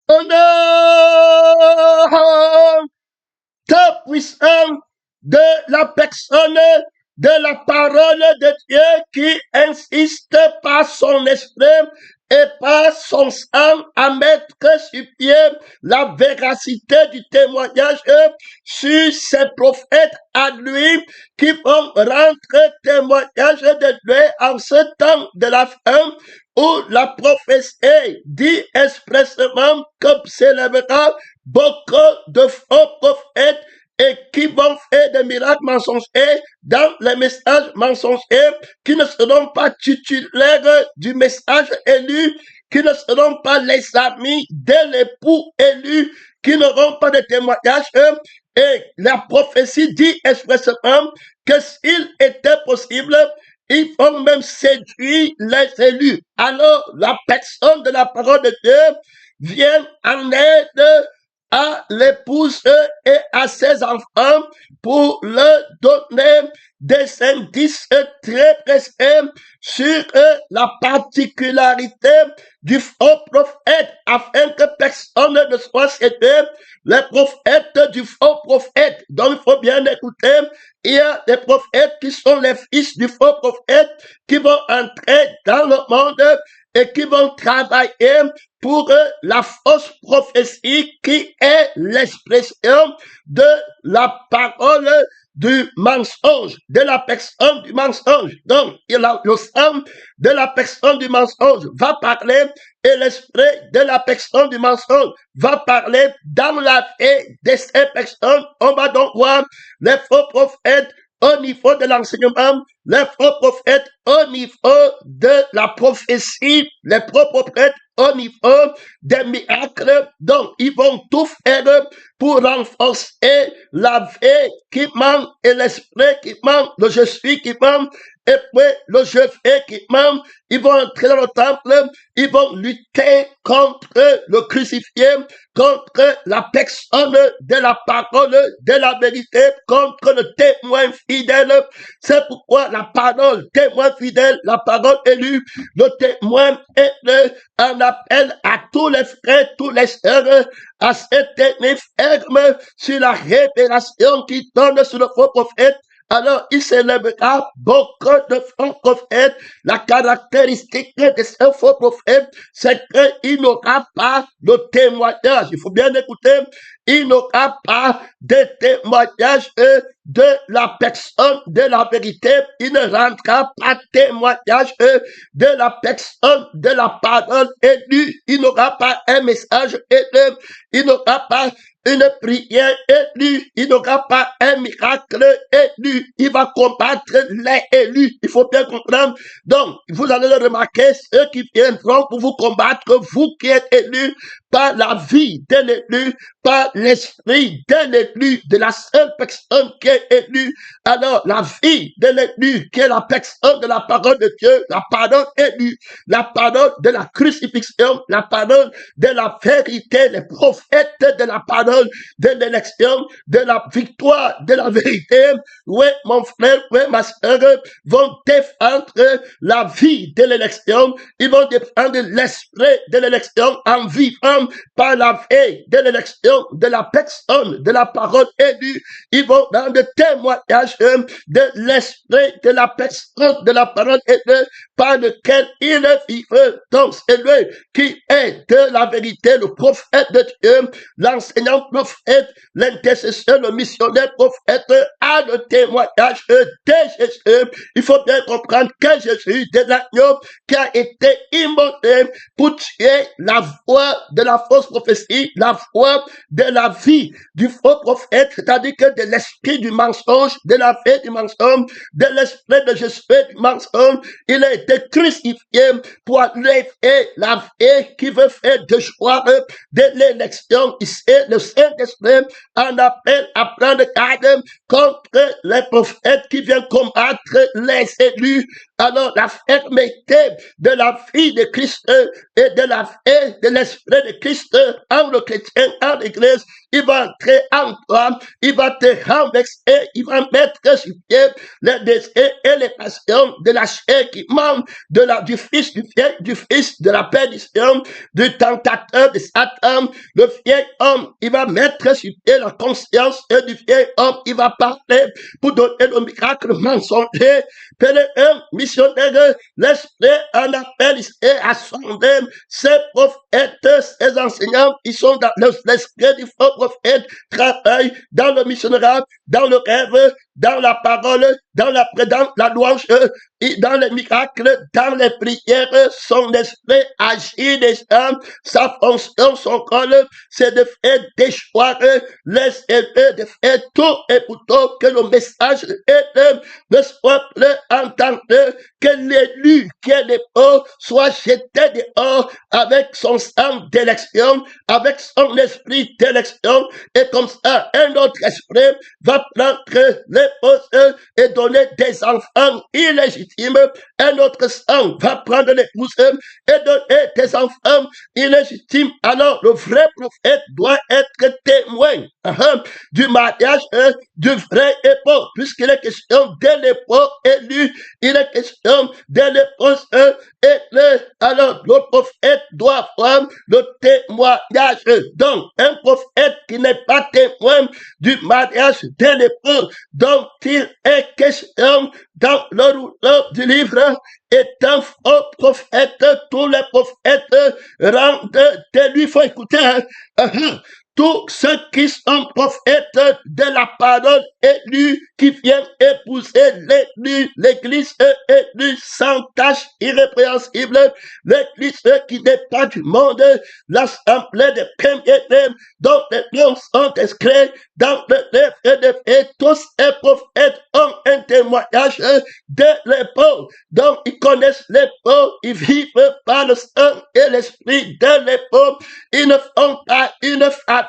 honneur ta puissance de la personne, de la parole de Dieu qui insiste par son esprit et par son sang à mettre sur pied la véracité du témoignage sur ses prophètes à lui qui vont rendre témoignage de lui en ce temps de la fin où la prophétie dit expressément que s'élèvera beaucoup de faux prophètes et qui vont faire des miracles mensongers dans les messages mensongers, qui ne seront pas titulaires du message élu, qui ne seront pas les amis de l'époux élu, qui n'auront pas de témoignage. Et la prophétie dit expressément que s'il était possible, ils vont même séduire les élus. Alors, la personne de la parole de Dieu vient en aide à l'épouse et à ses enfants pour leur donner des indices très précis sur la particularité du faux prophète afin que personne ne soit séduit. Les prophètes du faux prophète, donc il faut bien écouter, il y a des prophètes qui sont les fils du faux prophète qui vont entrer dans le monde et qui vont travailler pour la fausse prophétie qui est l'expression de la parole du mensonge, de la personne du mensonge. Donc, le sang de la personne du mensonge va parler et l'esprit de la personne du mensonge va parler dans la vie de ces personnes. On va donc voir les faux prophètes au niveau de l'enseignement, les faux prophètes au niveau de la prophétie, les faux prophètes au niveau des miracles. Donc, ils vont tout faire pour renforcer la vie qui manque et l'esprit qui manque, le je suis qui manque, et puis le je fais qui manque. Ils vont entrer dans le temple, ils vont lutter contre le crucifié, contre la personne de la parole, de la vérité, contre le témoin fidèle. C'est pourquoi la parole, témoin fidèle, la parole élue, le témoin est un appel à tous les frères, tous les sœurs, à se tenir ferme sur la révélation qui donne sur le faux prophète. Alors, il s'élèvera beaucoup de faux prophètes. La caractéristique de ce faux prophète, c'est qu'il n'aura pas de témoignage. Il faut bien écouter. Il n'aura pas de témoignage de la personne de la vérité. Il ne rendra pas témoignage de la personne de la parole élue. Il n'aura pas un message élu. Il n'aura pas une prière élue, il n'aura pas un miracle élu, il va combattre les élus, il faut bien comprendre. Donc, vous allez le remarquer, ceux qui viendront pour vous combattre, vous qui êtes élus, par la vie de l'élu, par l'esprit de l'élu, de la seule personne qui est élue. Alors, la vie de l'élu, qui est la personne de la parole de Dieu, la parole élue, la parole de la crucifixion, la parole de la vérité, les prophètes de la parole de l'élection, de la victoire, de la vérité. Oui, mon frère, oui, ma soeur, vont défendre la vie de l'élection. Ils vont défendre l'esprit de l'élection en vivant par la vie de l'élection, de la personne, de la parole élue. Ils vont dans le témoignage de l'esprit de la personne, de la parole élue, par lequel il vivent. Donc, c'est lui qui est de la vérité, le prophète de Dieu, l'enseignant prophète, l'intercesseur, le missionnaire prophète, a le témoignage de Jésus. Il faut bien comprendre que Jésus, de l'agneau qui a été immolé pour tuer la voix de la fausse prophétie, la voix de la vie du faux prophète, c'est-à-dire que de l'esprit du mensonge, de la vie du mensonge, de l'esprit de Jésus du mensonge, il a été crucifié pour enlever la vie qui veut faire de joie de l'élection. Ici, le Saint-Esprit en appelle à prendre garde contre les prophètes qui viennent combattre les élus alors la fermeté de la vie de Christ et de l'esprit de Christ en le chrétien, en l'église, il va entrer en toi, il va te renverser, il va mettre sur pied les désirs et les passions de la chair qui manque du fils du fils de la perdition, du tentateur de Satan, le vieil homme, il va mettre sur pied la conscience du vieil homme, il va parler pour donner le miracle mensonger. Pèlerin, missionnaire, l'esprit en appel et à sonder ces prophètes, ces enseignants, ils sont dans l'esprit du faux prophète, travaillent dans le missionnaire, dans le rêve, dans la parole, dans la louange, dans les miracles, dans les prières, son esprit agit déjà, sa fonction, son rôle, c'est de faire déchoir les élèves, de faire tout et pour tout que le message de ce peuple entende, que l'élu qui est dehors soit jeté dehors avec son sang d'élection, avec son esprit d'élection, et comme ça, un autre esprit va prendre les postes et donner des enfants illégitimes. Un autre sang va prendre l'épouse et donner des enfants illégitimes. Alors, le vrai prophète doit être témoin du mariage du vrai époux, puisqu'il est question de l'époux élu, il est question de l'épouse alors le prophète doit avoir le témoignage. Donc, un prophète qui n'est pas témoin du mariage de l'époux dont il est question dans le rouleau du livre est un faux prophète. Tous les prophètes rendent de lui, faut écouter, tous ceux qui sont prophètes de la parole élue, qui viennent épouser l'élu, l'église élue sans tache irrépréhensible, l'église qui n'est pas du monde, l'assemblée des premiers dont les noms sont inscrits dans le livre de vie. Tous les prophètes ont un témoignage de l'époux, donc ils connaissent l'époux, ils vivent par le sang et l'esprit de l'époux, ils ne font pas une faveur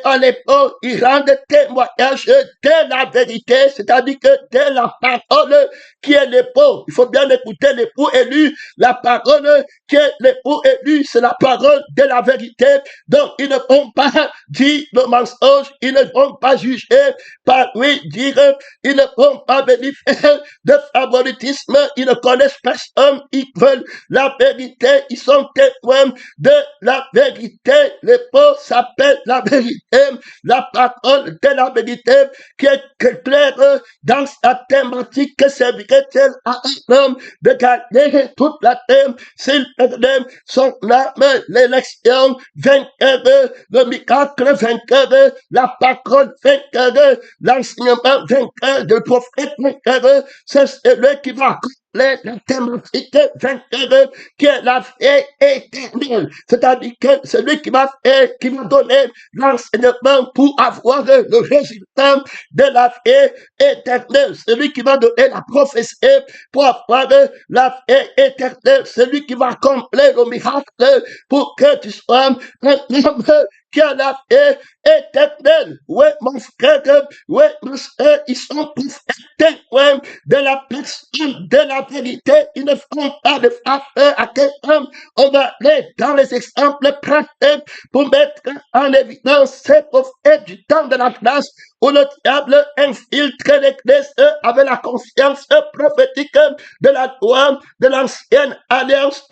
à l'époque, ils rendent témoignage de la vérité, c'est-à-dire que de la parole qui est l'époux. Il faut bien écouter l'époux élu. La parole qui est l'époux élu, c'est la parole de la vérité. Donc, ils ne vont pas dire le mensonge, ils ne vont pas juger par oui dire, ils ne vont pas venir faire de favoritisme, ils ne connaissent personne, ils veulent la vérité, ils sont témoins de la vérité. L'époux s'appelle la vérité, la parole de la vérité qui est claire dans sa thématique, que servirait-elle à un homme de gagner toute la terre s'il perdait son âme, l'élection vainqueur, le miracle vainqueur, la parole vainqueur, l'enseignement vainqueur, le prophète vainqueur, c'est celui qui va la thématique vainqueur qui est la vie éternelle. C'est-à-dire que celui qui va faire, qui va donner l'enseignement pour avoir le résultat de la vie éternelle. Celui qui va donner la prophétie pour avoir la vie éternelle. Celui qui va accomplir le miracle pour que tu sois un homme qui a la vie éternelle. Ouais, mon frère, ouais, mon frère, ils sont tous témoins de la personne, de la vérité. Ils ne font pas de faveur à quelqu'un. On va aller dans les exemples pratiques pour mettre en évidence ces prophètes du temps de la grâce où le diable infiltre l'église avec la conscience prophétique de la loi de l'ancienne alliance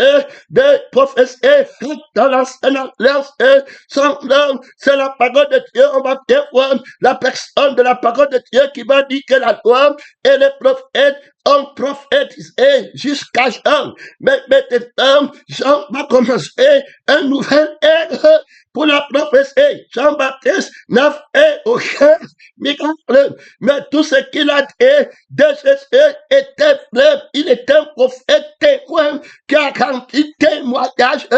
de prophétie dans l'ancienne alliance. Son nom, c'est la parole de Dieu. On va bien voir la personne de la parole de Dieu qui va dire que la loi et les prophètes ont prophétisé jusqu'à Jean. Mais maintenant, Jean va commencer un nouvel ère pour la prophétie. Jean-Baptiste n'a fait aucun miracle, mais tout ce qu'il a dit de Jésus était vrai. Il était un prophète témoin qui a rendu témoignage.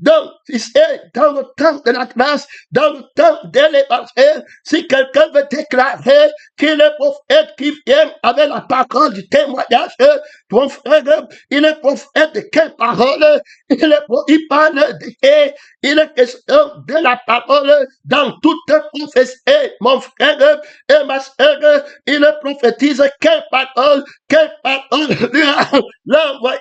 Donc, c'est dans le temps de la grâce, dans le temps de l'évangile, si quelqu'un veut déclarer qu'il est prophète qui vient avec la parole du témoignage, ton frère, il est prophète de quelle parole? Il parle de Il est question de la parole dans toute prophétie. Mon frère et ma soeur, il prophétise quelle parole lui a l'envoyé.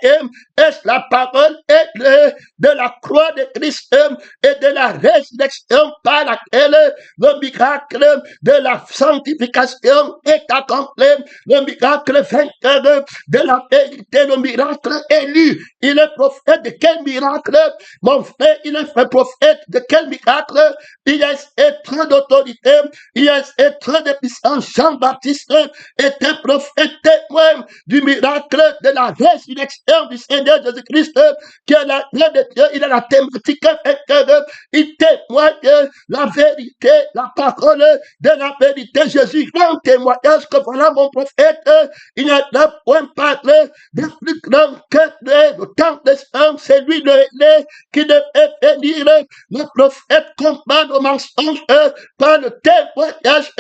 Est-ce la parole de la croix de Christ et de la résurrection par laquelle le miracle de la sanctification est accompli, le miracle vainqueur de la vérité, le miracle élu. Il est prophète de quel miracle? Mon frère, il est un prophète de quel miracle? Il a être d'autorité, il a être de puissance. Jean-Baptiste est un prophète témoin du miracle de la résurrection du Seigneur Jésus-Christ, qui est la gloire de Dieu. Il a la thématique vainqueur. Il témoigne la vérité, la parole de la vérité. Jésus rend témoignage que voilà mon prophète. Il n'a point parlé de plus grand que le temps des hommes. C'est lui qui devait venir. Le prophète combat le mensonge par le témoignage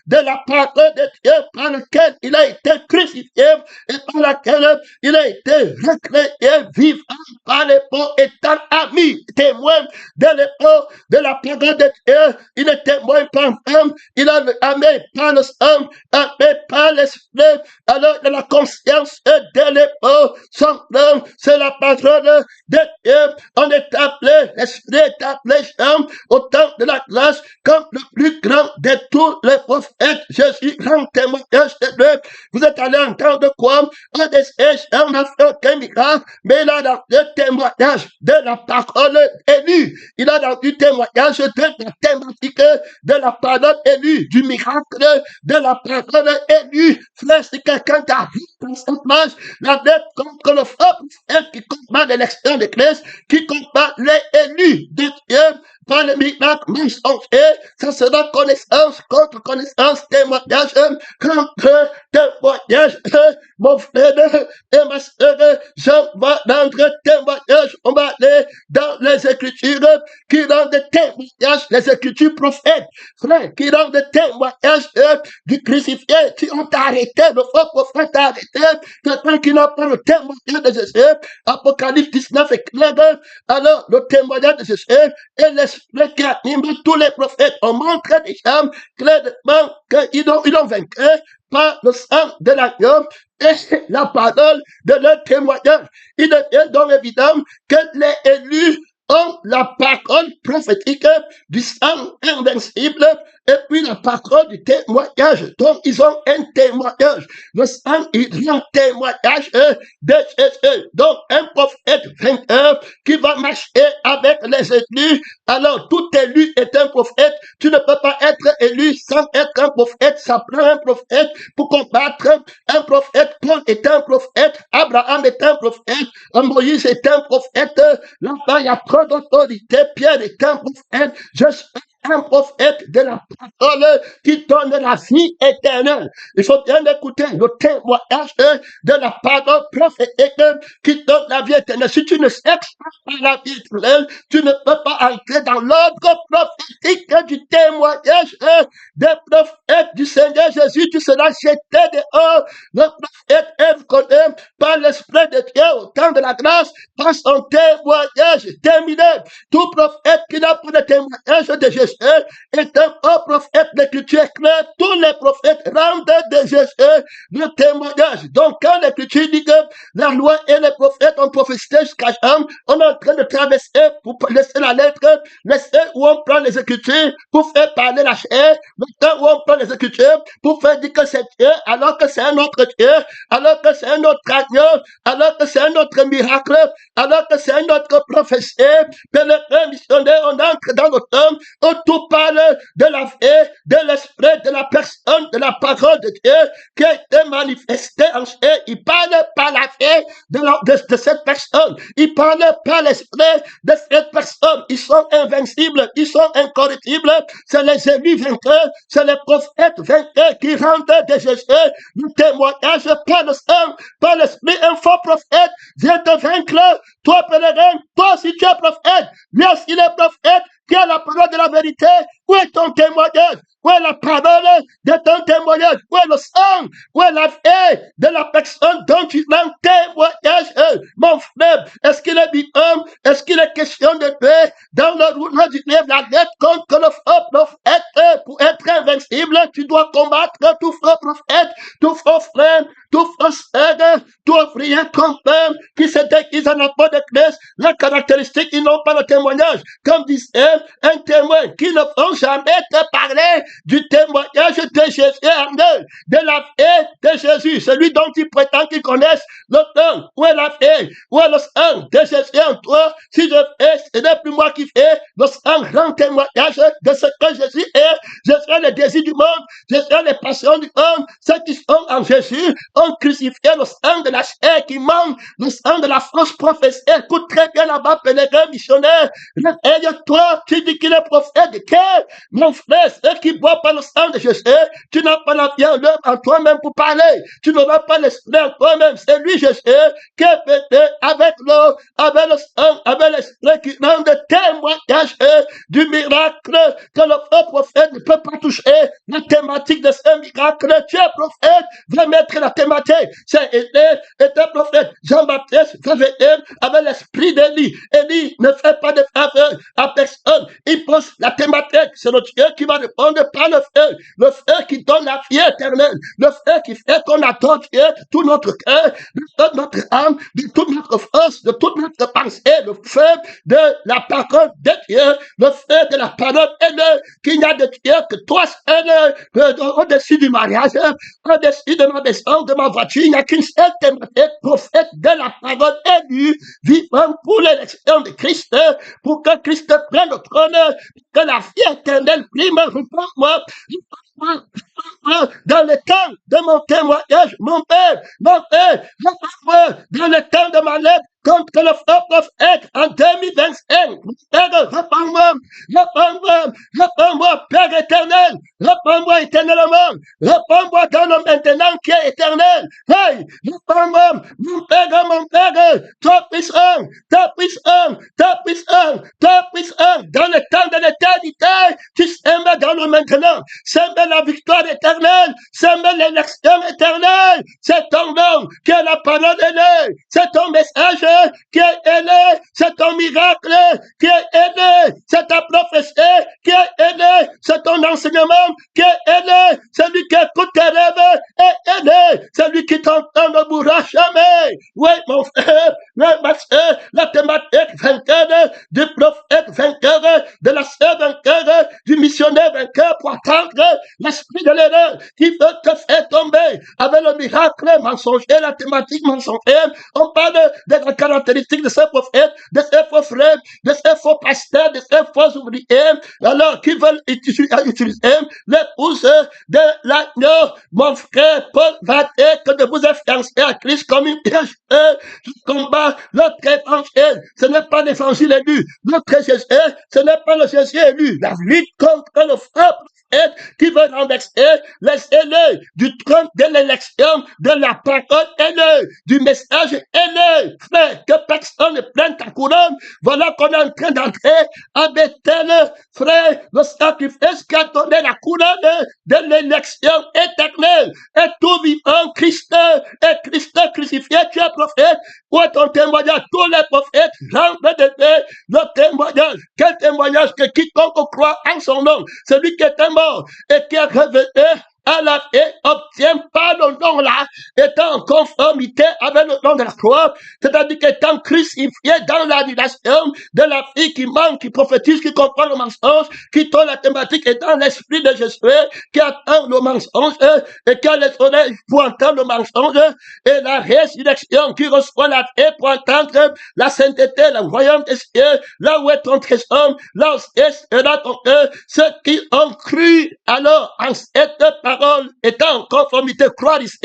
de la parole de Dieu par lequel il a été crucifié et par laquelle il a été recréé vivant par les pauvres, étant ami, témoin de l'époque de la parole de Dieu. Il est témoin par l'homme, il a amé par le sang, amé par l'esprit, alors de la conscience de l'époque. Son nom, c'est la parole de Dieu. On est appelé, l'esprit est appelé Jean, au temps de la grâce, comme le plus grand de tous les prophètes. Jésus rend témoignage de lui. Vous êtes allé entendre quoi? On essaie, on a fait aucun miracle, mais il a dans le témoignage de la parole élue. Il a dans le témoignage de la thématique de la parole élue, du miracle de la parole élue. Frère, si quelqu'un t'arrive dans cette marche, la dette contre le faux prophète qui combat l'élection de Christ, qui combat les élus de Dieu, par le miracle mensongers, ça sera connaissance contre connaissance, témoignage contre témoignage. Mon frère et ma soeur, je vais rendre témoignage. On va aller dans les Écritures qui rendent témoignage, les Écritures prophètes, frère, qui rendent témoignage du crucifié, qui ont arrêté, le faux prophète a arrêté, quelqu'un qui n'a pas le témoignage de Jésus. Apocalypse 19 est clair. Alors, le témoignage de Jésus et l'esprit qui anime tous les prophètes ont montré déjà clairement qu'ils ont vaincu par le sang de l'agneau et la parole de leur témoignage. Il est donc évident que les élus ont la parole prophétique du sang invincible et puis la parole du témoignage. Donc, ils ont un témoignage. Le sang, il rend témoignage de Jésus. Donc, un prophète vainqueur qui va marcher avec les élus. Alors, tout élu est un prophète. Tu ne peux pas être élu sans être un prophète. Ça prend un prophète pour combattre. Un prophète, Paul est un prophète. Abraham est un prophète. Moïse est un prophète. Là-bas, il y a trop d'autorité. Pierre est un prophète. Je suis un prophète de la parole qui donne la vie éternelle. Il faut bien écouter le témoignage de la parole prophétique qui donne la vie éternelle. Si tu ne sais pas la vie éternelle, tu ne peux pas entrer dans l'ordre prophétique du témoignage des prophètes du Seigneur Jésus. Tu seras jeté dehors. Le prophète est connu par l'Esprit de Dieu au temps de la grâce par son témoignage terminé. Tout prophète qui n'a pas de témoignage de Jésus est un faux prophète. L'Écriture est claire. Tous les prophètes rendent de Jésus le témoignage. Donc, quand l'Écriture dit que la loi et les prophètes ont prophétisé jusqu'à Jean, on est en train de traverser pour laisser la lettre, laisser où on prend les Écritures pour faire parler la chair, le temps où on prend les Écritures pour faire dire que c'est Dieu, alors que c'est un autre Dieu, alors que c'est un autre agneau, alors que c'est un autre miracle, alors que c'est un autre prophétie. Pèlerin missionnaire, on entre dans le temps où tout parle de la vie, de l'esprit, de la personne, de la parole de Dieu qui a été manifestée en chair. Il parle par la vie de cette personne. Il parle par l'esprit de cette personne. Ils sont invincibles, ils sont incorruptibles. C'est les élus vainqueurs, c'est les prophètes vainqueurs qui rendent de Jésus le témoignage par le sang, par l'esprit. Un faux prophète vient te vaincre. Toi, pèlerin, toi aussi tu es prophète. Lui aussi il est prophète. Qui a la parole de la vérité? Où est ton témoignage? Où est la parole de ton témoignage? Où est le sang? Où est la vie de la personne dont tu rends témoignage? Mon frère, est-ce qu'il est vivant? Est-ce qu'il est question de paix? Dans le roulement du livre, la lettre contre le faux prophète, pour être invincible, tu dois combattre tout faux prophète, tout faux frère, tout faux sœur, tout ouvrier confirme qui se déguise en apport de Christ. La caractéristique, ils n'ont pas de témoignage. Comme disait un témoin qui ne vont jamais te parler du témoignage de Jésus en eux, de la vie de Jésus, celui dont ils prétendent qu'ils connaissent le temps. Où est la vie? Où est le sang de Jésus en toi? Si je fais, ce n'est plus moi qui fais, le sang rend témoignage de ce que Jésus est. Je serai les désirs du monde, je serai les passions du monde. Ceux qui sont en Jésus ont crucifié le sang de la chair qui manque, le sang de la fausse prophétie. Écoute très bien là-bas, pèlerin missionnaire. Toi, tu dis qu'il est prophète de quel? Mon frère, ceux qui boivent pas le sang de Jésus, tu n'as pas la vie en toi-même pour parler. Tu n'auras pas l'esprit en toi-même. C'est lui, Jésus, qui est pété avec l'eau, avec le sang, avec l'esprit qui rend de témoignage du miracle que le faux prophète ne peut pas toucher. La thématique de ce miracle, tu es prophète, va mettre la thématique. C'est Élie était prophète. Jean-Baptiste va venir avec l'esprit d'Élie. Élie ne fait pas de faveur à personne. Il pose la thématique. C'est le Dieu qui va répondre par le feu qui donne la vie éternelle, le feu qui fait qu'on adore Dieu de tout notre cœur, de toute notre âme, de toute notre force, de toute notre pensée, le feu de la parole de Dieu, le feu de la parole haine, qu'il n'y a de Dieu que toi seul, au-dessus du mariage, au-dessus de ma maison, de ma voiture, il n'y a qu'une seule thématique, prophète de la parole élue, vivant pour l'élection de Christ, pour que Christ prenne le trône, que la vie éternelle prime, réponds-moi, dans le temps de mon témoignage, mon père, réponds-moi, dans le temps de ma lettre, contre le faux prophète en 2025. Père, réponds-moi, Père éternel, réponds-moi éternellement, réponds-moi dans le maintenant qui est éternel. Hey, réponds-moi, mon Père, toi puissant, dans le temps de l'éternité, tu sèmes dans le maintenant, sèmes la victoire éternelle, sèmes l'élection éternelle, c'est ton nom qui est la parole aînée, c'est ton message qui est aîné, c'est ton miracle qui est aîné, c'est ta prophétie qui est aîné, c'est ton enseignement qui est aîné, celui qui écoute tes rêves est aîné, celui qui t'entend ne mourra jamais. Oui, mon frère, ma soeur, la thématique vainqueur du prophète vainqueur, de la sœur vainqueur, du missionnaire vainqueur pour attendre l'esprit de l'erreur qui veut te faire tomber avec le miracle mensonger, la thématique mensongère. On parle de la caractéristique de ces prophètes, de ces faux frères, de ces faux pasteurs, de ces faux ouvriers, alors qui veulent utiliser l'épouse de l'agneau. Mon frère Paul va dire que de vous influencer à Christ comme une piège. Je combats l'autre évangile. Ce n'est pas l'évangile élu. L'autre Jésus, ce n'est pas le Jésus élu. La lutte contre le faux qui veut renverser les aînés du trône de l'élection, de la parole aînée, du message aîné. Frère, que personne ne prenne ta couronne. Voilà qu'on est en train d'entrer à Bethel. Frère, le sacrifice qui a donné la couronne de l'élection éternelle. Et tout vivant, Christ, et Christ crucifié, tu es prophète. Où est ton témoignage? Tous les prophètes rendent de le témoignage. Quel témoignage? Que quiconque croit en son nom, celui qui était mort et qui est revenu à la vie, obtient pas le nom là, étant en conformité avec le nom de la croix, c'est-à-dire qu'étant crucifié dans l'annulation de la fille qui manque, qui prophétise, qui comprend le mensonge, qui tourne la thématique et dans l'esprit de Jésus, qui attend le mensonge, et qui a les oreilles pour entendre le mensonge, et la résurrection, qui reçoit la vie pour entendre la sainteté, le royaume des cieux, là où est ton trésor, là où est ton cœur, ceux qui ont cru alors en cette parole étant en conformité, croire ici,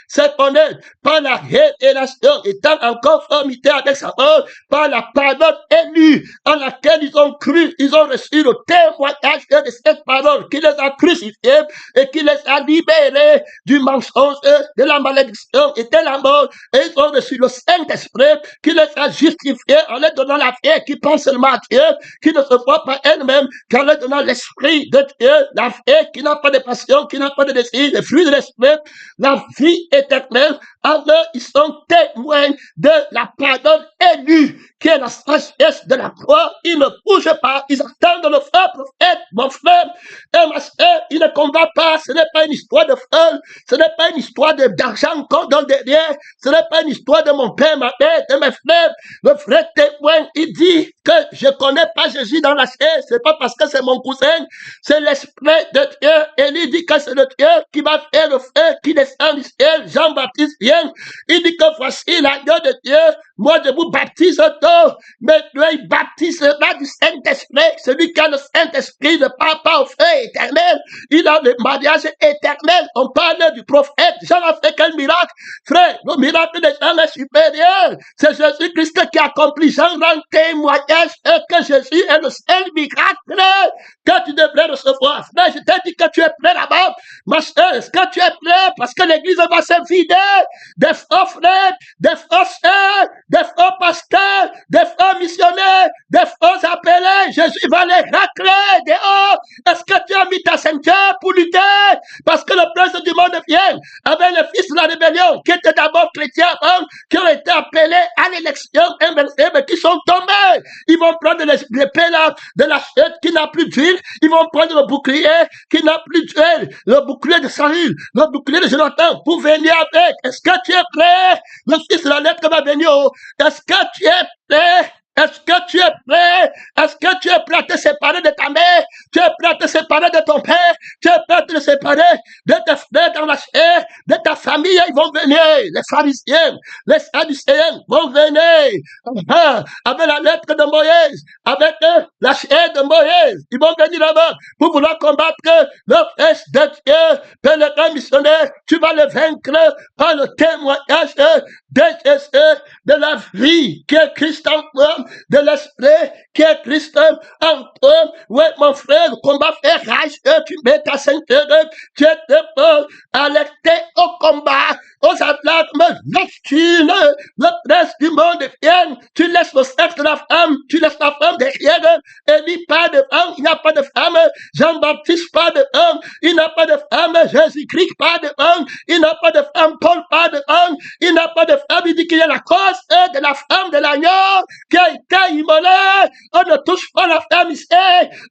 c'est connaître par la révélation, étant en conformité avec sa parole, par la parole élue, en laquelle ils ont cru, ils ont reçu le témoignage de cette parole qui les a crucifiés et qui les a libérés du mensonge, de la malédiction et de la mort. Et ils ont reçu le Saint-Esprit qui les a justifiés en leur donnant la vie, qui pense seulement à Dieu, qui ne se voit pas elle-même, qu'en leur donnant l'Esprit de Dieu, la vie qui n'a pas de passion, qui n'a pas de désir, le fruit de l'Esprit, la vie éternelle. Alors, ils sont témoins de la parole élue, qui est la sagesse de la croix. Ils ne bougent pas, ils attendent le frère prophète, mon frère et ma soeur. Ils ne combattent pas, ce n'est pas une histoire de folle, ce n'est pas une histoire d'argent qu'on donne derrière, ce n'est pas une histoire de mon père, ma mère, de mes frères. Le vrai témoin, il dit que je connais pas Jésus dans la chair, c'est pas parce que c'est mon cousin, c'est l'Esprit de Dieu. Et il dit que c'est le Dieu qui va faire le feu qui descend du ciel. Jean-Baptiste vient. Il dit que voici l'agneau de Dieu. Moi, je vous baptise d'eau, mais Dieu, il baptisera du Saint-Esprit. Celui qui a le Saint-Esprit ne parle pas au feu éternel. Il a le mariage éternel. On parle du prophète. Jean a fait quel miracle? Frère, le miracle de Jean est supérieur. C'est Jésus-Christ qui accomplit. Jean rend témoignage que Jésus est le seul miracle que tu devrais recevoir. Frère, je t'ai dit que tu es prêt là-bas. Ma soeur, est-ce que tu es prêt? Parce que l'église va se vider des faux frères, des faux sœurs, des faux pasteurs, des faux missionnaires, des faux appelés. Jésus va les racler dehors. Est-ce que tu as mis ta ceinture pour lutter? Parce que le prince du monde vient avec le fils de la rébellion, qui était d'abord chrétien, qui ont été appelés à l'élection inversée, mais qui sont tombés. Ils vont prendre l'épée là, de la chute qui n'a plus d'huile. Ils vont prendre le bouclier qui n'a plus d'huile. Le bouclier de Saül, le bouclier de Jonathan, pour venir avec. Est-ce que tu es prêt? Le fils de la lettre va venir. Est-ce que tu es prêt? Est-ce que tu es prêt? Est-ce que tu es prêt à te séparer de ta mère? Tu es prêt à te séparer de ton père? Tu es prêt à te séparer de tes frères dans la chair? De ta famille? Ils vont venir. Les pharisiens, les sadducéens vont venir. Avec la lettre de Moïse, avec la chair de Moïse. Ils vont venir là-bas pour vouloir combattre le fils de Dieu. Pèlerin missionnaire, tu vas le vaincre par le témoignage de Jésus, de la vie qui est Christ en toi, de l'esprit qui est Christ en toi. Ouais, mon frère, le combat fait rage, tu mets ta ceinture, tu es debout, alerté au combat, aux alarmes nocturnes, le prince du monde vient, tu laisses le sexe de la femme, tu laisses la femme derrière, Élie pas de femme, il n'y a pas de femme, Jean-Baptiste pas de femme, il n'a pas de femme, Jésus-Christ pas de femme, il n'a pas de femme, Paul pas de femme, il n'a pas de femme, il dit qu'il y a la cause de la femme de l'agneau qui a été immolée. On ne touche pas la femme ici,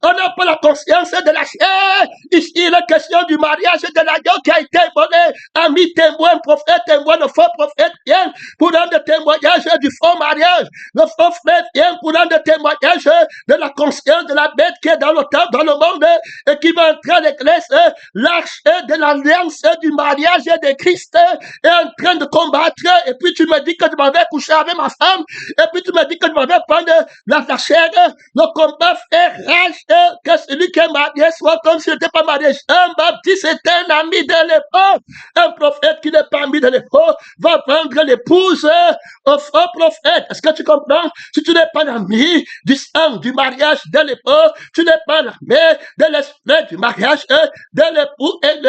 on n'a pas la conscience de la chair. Ici, il est question du mariage de l'agneau qui a été immolé. Amis, témoins, prophètes, témoins, le faux prophète vient pour rendre témoignage du faux mariage. Le faux frère vient pour rendre témoignage de la conscience de la bête qui est dans le temps, dans le monde, et qui va entrer à l'église. L'arche de l'alliance du mariage de Christ est en train de combattre. Et puis tu me dis que tu m'avais couché avec ma femme. Et puis tu me dis que tu m'avais prendre la chair. Le combat fait rage que celui qui est marié soit comme s'il n'était pas marié. Jean-Baptiste est un ami de l'époque. Un prophète qui n'est pas ami de l'époque va vendre l'épouse au faux prophète. Est-ce que tu comprends? Si tu n'es pas l'ami du sang du mariage de l'époque, tu n'es pas l'ami de l'esprit du mariage de l'époux et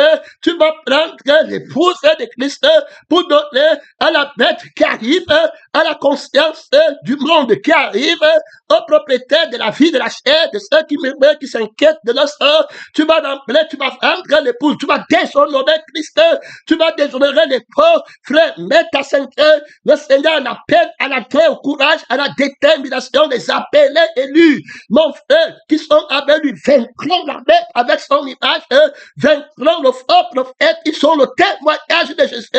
tu vas prendre l'épouse de Christ pour donner à la bête qui arrive, à la conscience du monde qui arrive, au propriétaire de la vie, de la chair, de ceux qui meurent, qui s'inquiètent de leur sort. Tu vas remplir, tu vas vendre l'épouse, tu vas déshonorer Christ, tu vas déshonorer les pauvres. Frère, mets ta ceinture. Le Seigneur en appelle à la paix, au courage, à la détermination des appelés élus. Mon frère, qui sont avec lui, vaincront la bête avec son image, vaincront le faux prophète, ils sont le témoignage de Jésus.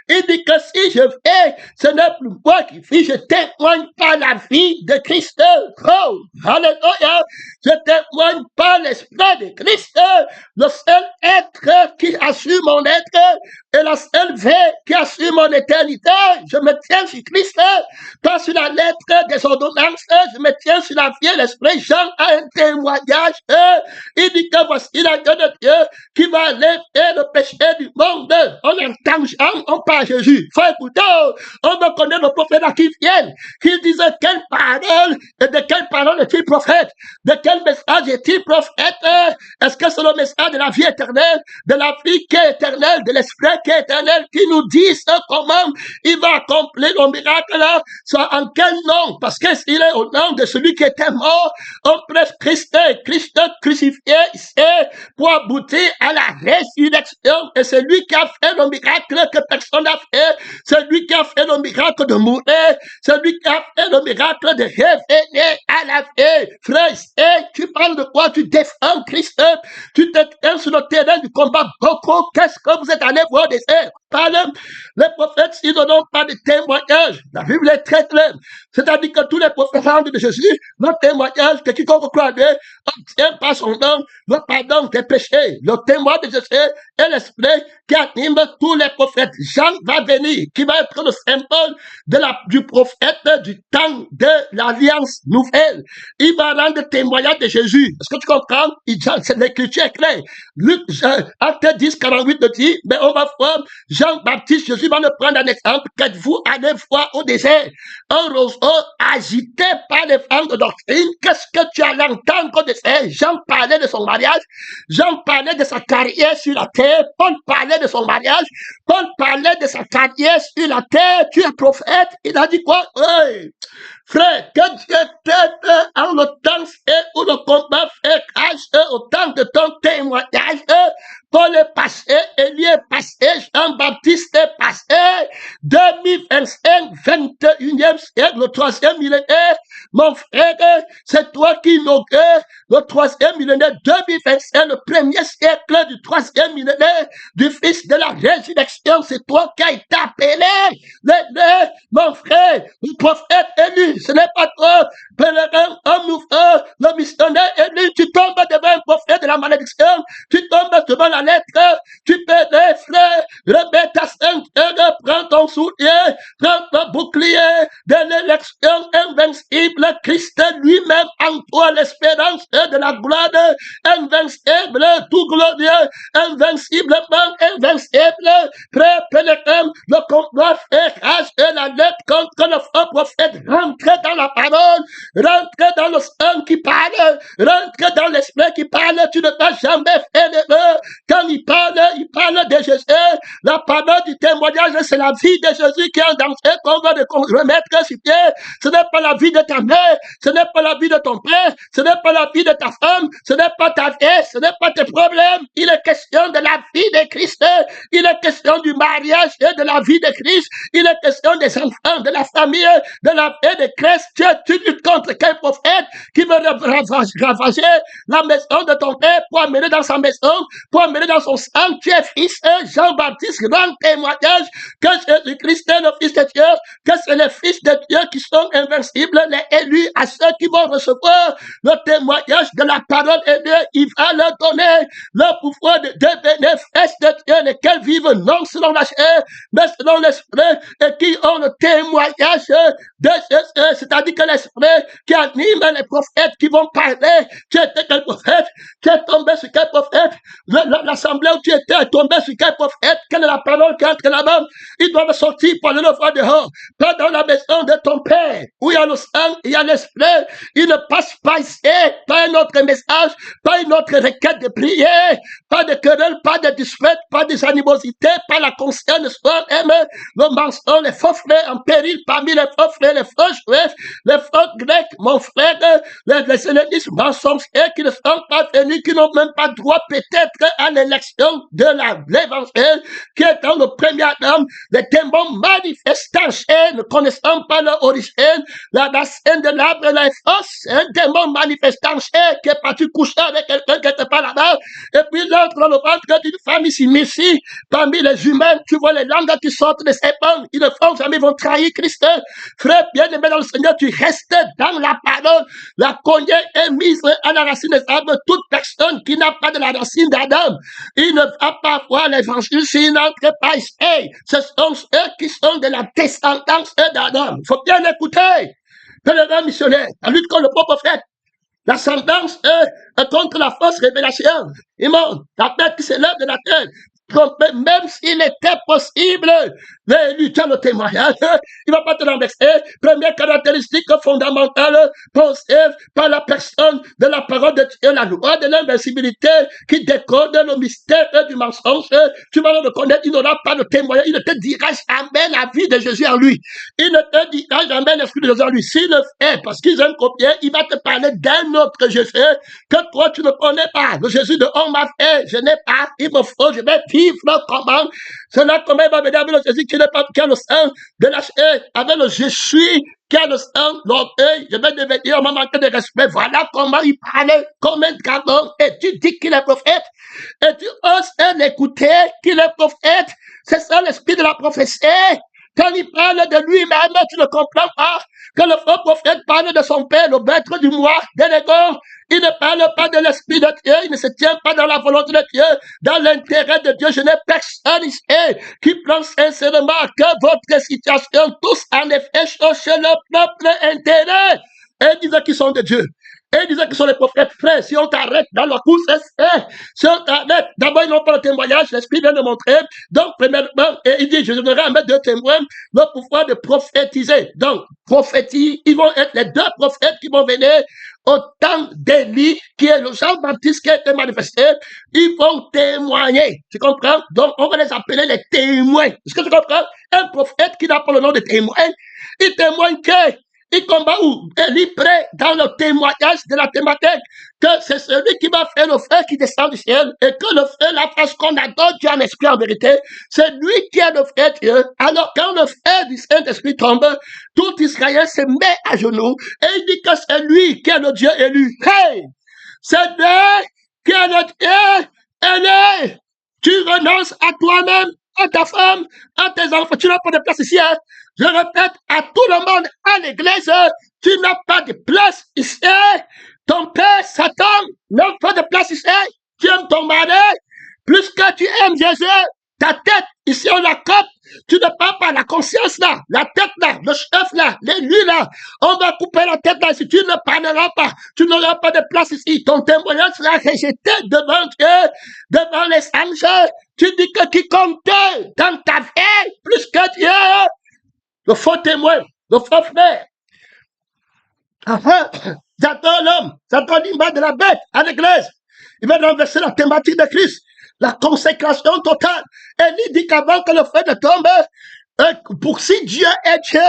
Il dit que si je vais, ce n'est plus moi qui vis, je témoigne par la vie de Christ. Oh, alléluia. je témoigne par l'Esprit de Christ, le seul être qui assure mon être et la seule vie qui assure mon éternité. Je me tiens sur Christ, pas sur la lettre des ordonnances, je me tiens sur la vie et l'Esprit. Jean a un témoignage, il dit que voici la gueule de Dieu qui va enlever le péché du monde. On entend Jean, on parle Jésus. Faut écouter, on me connaît le prophète qui viennent, qui disait quelle parole, et de quelle parole est-il prophète? De quel message est-il prophète? Est-ce que c'est le message de la vie éternelle, de la vie qui est éternelle, de l'esprit qui est éternel, qui nous dit comment il va accomplir le miracle là, soit en quel nom? Parce que s'il est au nom de celui qui était mort, on prêche Christ crucifié, c'est pour aboutir à la résurrection. Et c'est lui qui a fait le miracle que personne n'a fait. C'est lui qui a fait le miracle de mourir. C'est lui qui a fait le miracle de revenir à la vie. Frère, tu parles de quoi? Tu défends Christ. Tu te tiens sur le terrain du combat. Beaucoup, qu'est-ce que vous êtes allé voir des airs? Les prophètes, s'ils ne donnent pas de témoignage, la Bible est très claire. C'est-à-dire que tous les prophètes rendent de Jésus, le témoignage que quiconque croit obtient par son nom le pardon des péchés. Le témoin de Jésus est l'esprit qui anime tous les prophètes. Jean va venir, qui va être le symbole du prophète du temps de l'Alliance nouvelle. Il va rendre témoignage de Jésus. Est-ce que tu comprends? L'écriture est claire. Luc, Acte 10, 48 te dit, mais on va voir Jean-Baptiste, Jésus va nous prendre un exemple. Qu'êtes-vous allé voir au désert? Un roseau agité par les femmes de doctrine. Qu'est-ce que tu allais entendre au désert? Jean parlait de son mariage. Jean parlait de sa carrière sur la terre. Paul parlait de son mariage. Paul parlait de sa carrière sur la terre. Tu es prophète. Il a dit quoi? Hey, frère, que Dieu t'aide en le temps où le combat fait grâce, au temps de ton témoignage. Paul est passé, Élie est passé, Jean-Baptiste est passé, 2025, 21e siècle, le 3e millénaire. Mon frère, c'est toi qui inaugures le 3e millénaire, 2025, le premier siècle du 3e millénaire, du fils de la résurrection. C'est toi qui as été appelé, mon frère, le prophète élu. Ce n'est pas toi, pèlerin, homme nouveau, le missionnaire élu. Tu tombes devant un prophète de la malédiction, tu tombes devant la lettre, tu peux les frères, remets ta ceinture, prends ton soutien, prends ton bouclier de l'élection invincible, Christ lui-même en toi, l'espérance de la gloire, invincible, tout glorieux, invinciblement invincible, frère pèlerin, le combat fait rage de la lettre contre le faux prophète, rentre dans la parole, rentre dans le sang qui parle, rentre dans l'esprit qui parle, tu ne vas jamais faire d'erreur. Quand il parle de Jésus. La parole du témoignage, c'est la vie de Jésus qui est en danger, qu'on va remettre sur pied. Ce n'est pas la vie de ta mère, ce n'est pas la vie de ton père, ce n'est pas la vie de ta femme, ce n'est pas ta vie, ce n'est pas tes problèmes. Il est question de la vie de Christ. Il est question du mariage et de la vie de Christ. Il est question des enfants, de la famille, de la paix de Christ. Tu luttes contre quel prophète qui veut ravager la maison de ton père pour amener dans sa maison, pour amener dans son sang. Tu es fils, Jean-Baptiste rend témoignage que Jésus-Christ est le Fils de Dieu, que c'est les fils de Dieu qui sont invincibles, les élus, à ceux qui vont recevoir le témoignage de la parole de Dieu. Il va leur donner le pouvoir de devenir fils de Dieu, lesquels vivent non selon la chair, mais selon l'esprit, et qui ont le témoignage de Jésus, c'est-à-dire que l'esprit qui anime les prophètes qui vont parler. Tu étais quel prophète? Tu es tombé sur quel prophète? L'assemblée où tu étais est tombée sur quel prophète? Quelle est la parole qui entre là-bas? Ils doivent sortir pour aller le voir dehors. Pas dans la maison de ton père, où il y a le sang, il y a l'esprit. Il ne passe pas ici, pas un autre message, pas une autre requête de prière, pas de querelle, pas de dispute, pas des animosités, pas la conscience de soi-même, le mensonge, les faux frères en péril parmi les faux frères, les faux juifs, les faux grecs, mon frère, les hellénistes mensongers qui ne sont pas venus, qui n'ont même pas droit peut-être à l'élection de l'évangile, qui est dans le premier Adam, les démons manifestants ne connaissant pas leur origine, la scène de l'arbre est fausse, un démon manifestant qui est parti coucher avec quelqu'un qui n'était pas là-bas, et puis l'autre dans le ventre d'une femme ici, parmi les humains, tu vois les langues qui sortent de ses bancs, ils ne font jamais, ils vont trahir Christ. Frère bien-aimé dans le Seigneur, tu restes dans la parole, la cogner est mise à la racine des arbres. Toute personne qui n'a pas de la racine d'Adam, il ne va pas voir l'évangile s'il n'entre pas ici. Ce sont eux qui sont de la descendance d'Adam. Il faut bien écouter. Pèlerin missionnaire, la lutte contre le prophète. L'ascendance contre la fausse révélation. La tête qui s'élève de la terre. Même s'il était possible de lutter le témoignage, il ne va pas te renverser. Première caractéristique fondamentale posée par la personne de la parole de Dieu, la loi de l'invincibilité qui décode le mystère du mensonge. Tu vas le reconnaître, il n'aura pas de témoignage. Il ne te dira jamais la vie de Jésus en lui. Il ne te dira jamais l'esprit de Jésus en lui. S'il le fait, parce qu'ils aiment copier, il va te parler d'un autre Jésus que toi tu ne connais pas. Le Jésus de on m'a fait, je n'ai pas, il me faut, je vais vivre comment. Cela comment il va venir avec le Jésus qui n'est pas, qui a le sang de la chair, avec le je suis qui a le sang, l'orgueil, je vais devenir, on m'a manqué de respect. Voilà comment il parlait, comme un dragon, et tu dis qu'il est prophète, et tu oses l'écouter qu'il est prophète. C'est ça l'esprit de la prophétie. Quand il parle de lui-même, tu ne comprends pas. Quand le faux prophète parle de son père, le maître du mois, déléguant, il ne parle pas de l'esprit de Dieu, il ne se tient pas dans la volonté de Dieu, dans l'intérêt de Dieu. Je n'ai personne ici qui pense sincèrement que votre situation, tous en effet, cherchent leur propre intérêt. Et disent qu'ils sont de Dieu. Et ils disaient que sont les prophètes frères. Si on t'arrête dans leur course, si on t'arrête, d'abord ils n'ont pas le témoignage, l'Esprit vient de montrer. Donc, premièrement, et il dit, je donnerai à mes deux témoins le pouvoir de prophétiser. Donc, prophétie, ils vont être les deux prophètes qui vont venir au temps d'Élie, qui est le Jean-Baptiste qui a été manifesté. Ils vont témoigner. Tu comprends? Donc, on va les appeler les témoins. Est-ce que tu comprends? Un prophète qui n'a pas le nom de témoin, il témoigne que il combat où? Il est prêt dans le témoignage de la thématique que c'est celui qui va faire le feu qui descend du ciel et que le feu, la face qu'on adore Dieu en esprit en vérité, c'est lui qui est le feu de Dieu. Alors quand le feu du Saint-Esprit tombe, tout Israël se met à genoux et il dit que c'est lui qui est le Dieu élu. Hey! C'est lui qui est le Dieu élu. Tu renonces à toi-même, à ta femme, à tes enfants. Tu n'as pas de place ici. Hein? Je répète à tout le monde, à l'église, tu n'as pas de place ici. Ton père, Satan, n'a pas de place ici. Tu aimes ton mari plus que tu aimes Jésus. Ta tête, ici on la coupe. Tu ne parles pas la conscience là, la tête là, le chef là, l'élu là. On va couper la tête là. Si tu ne parleras pas, tu n'auras pas de place ici. Ton témoignage sera rejeté devant Dieu, devant les anges. Tu dis que quiconque dans ta vie, plus que Dieu, le faux témoin, le faux frère. J'attends l'homme, j'attends l'image de la bête à l'église. Il va renverser la thématique de Christ, la consécration totale. Et il dit qu'avant que le feu ne tombe, pour si Dieu est Dieu,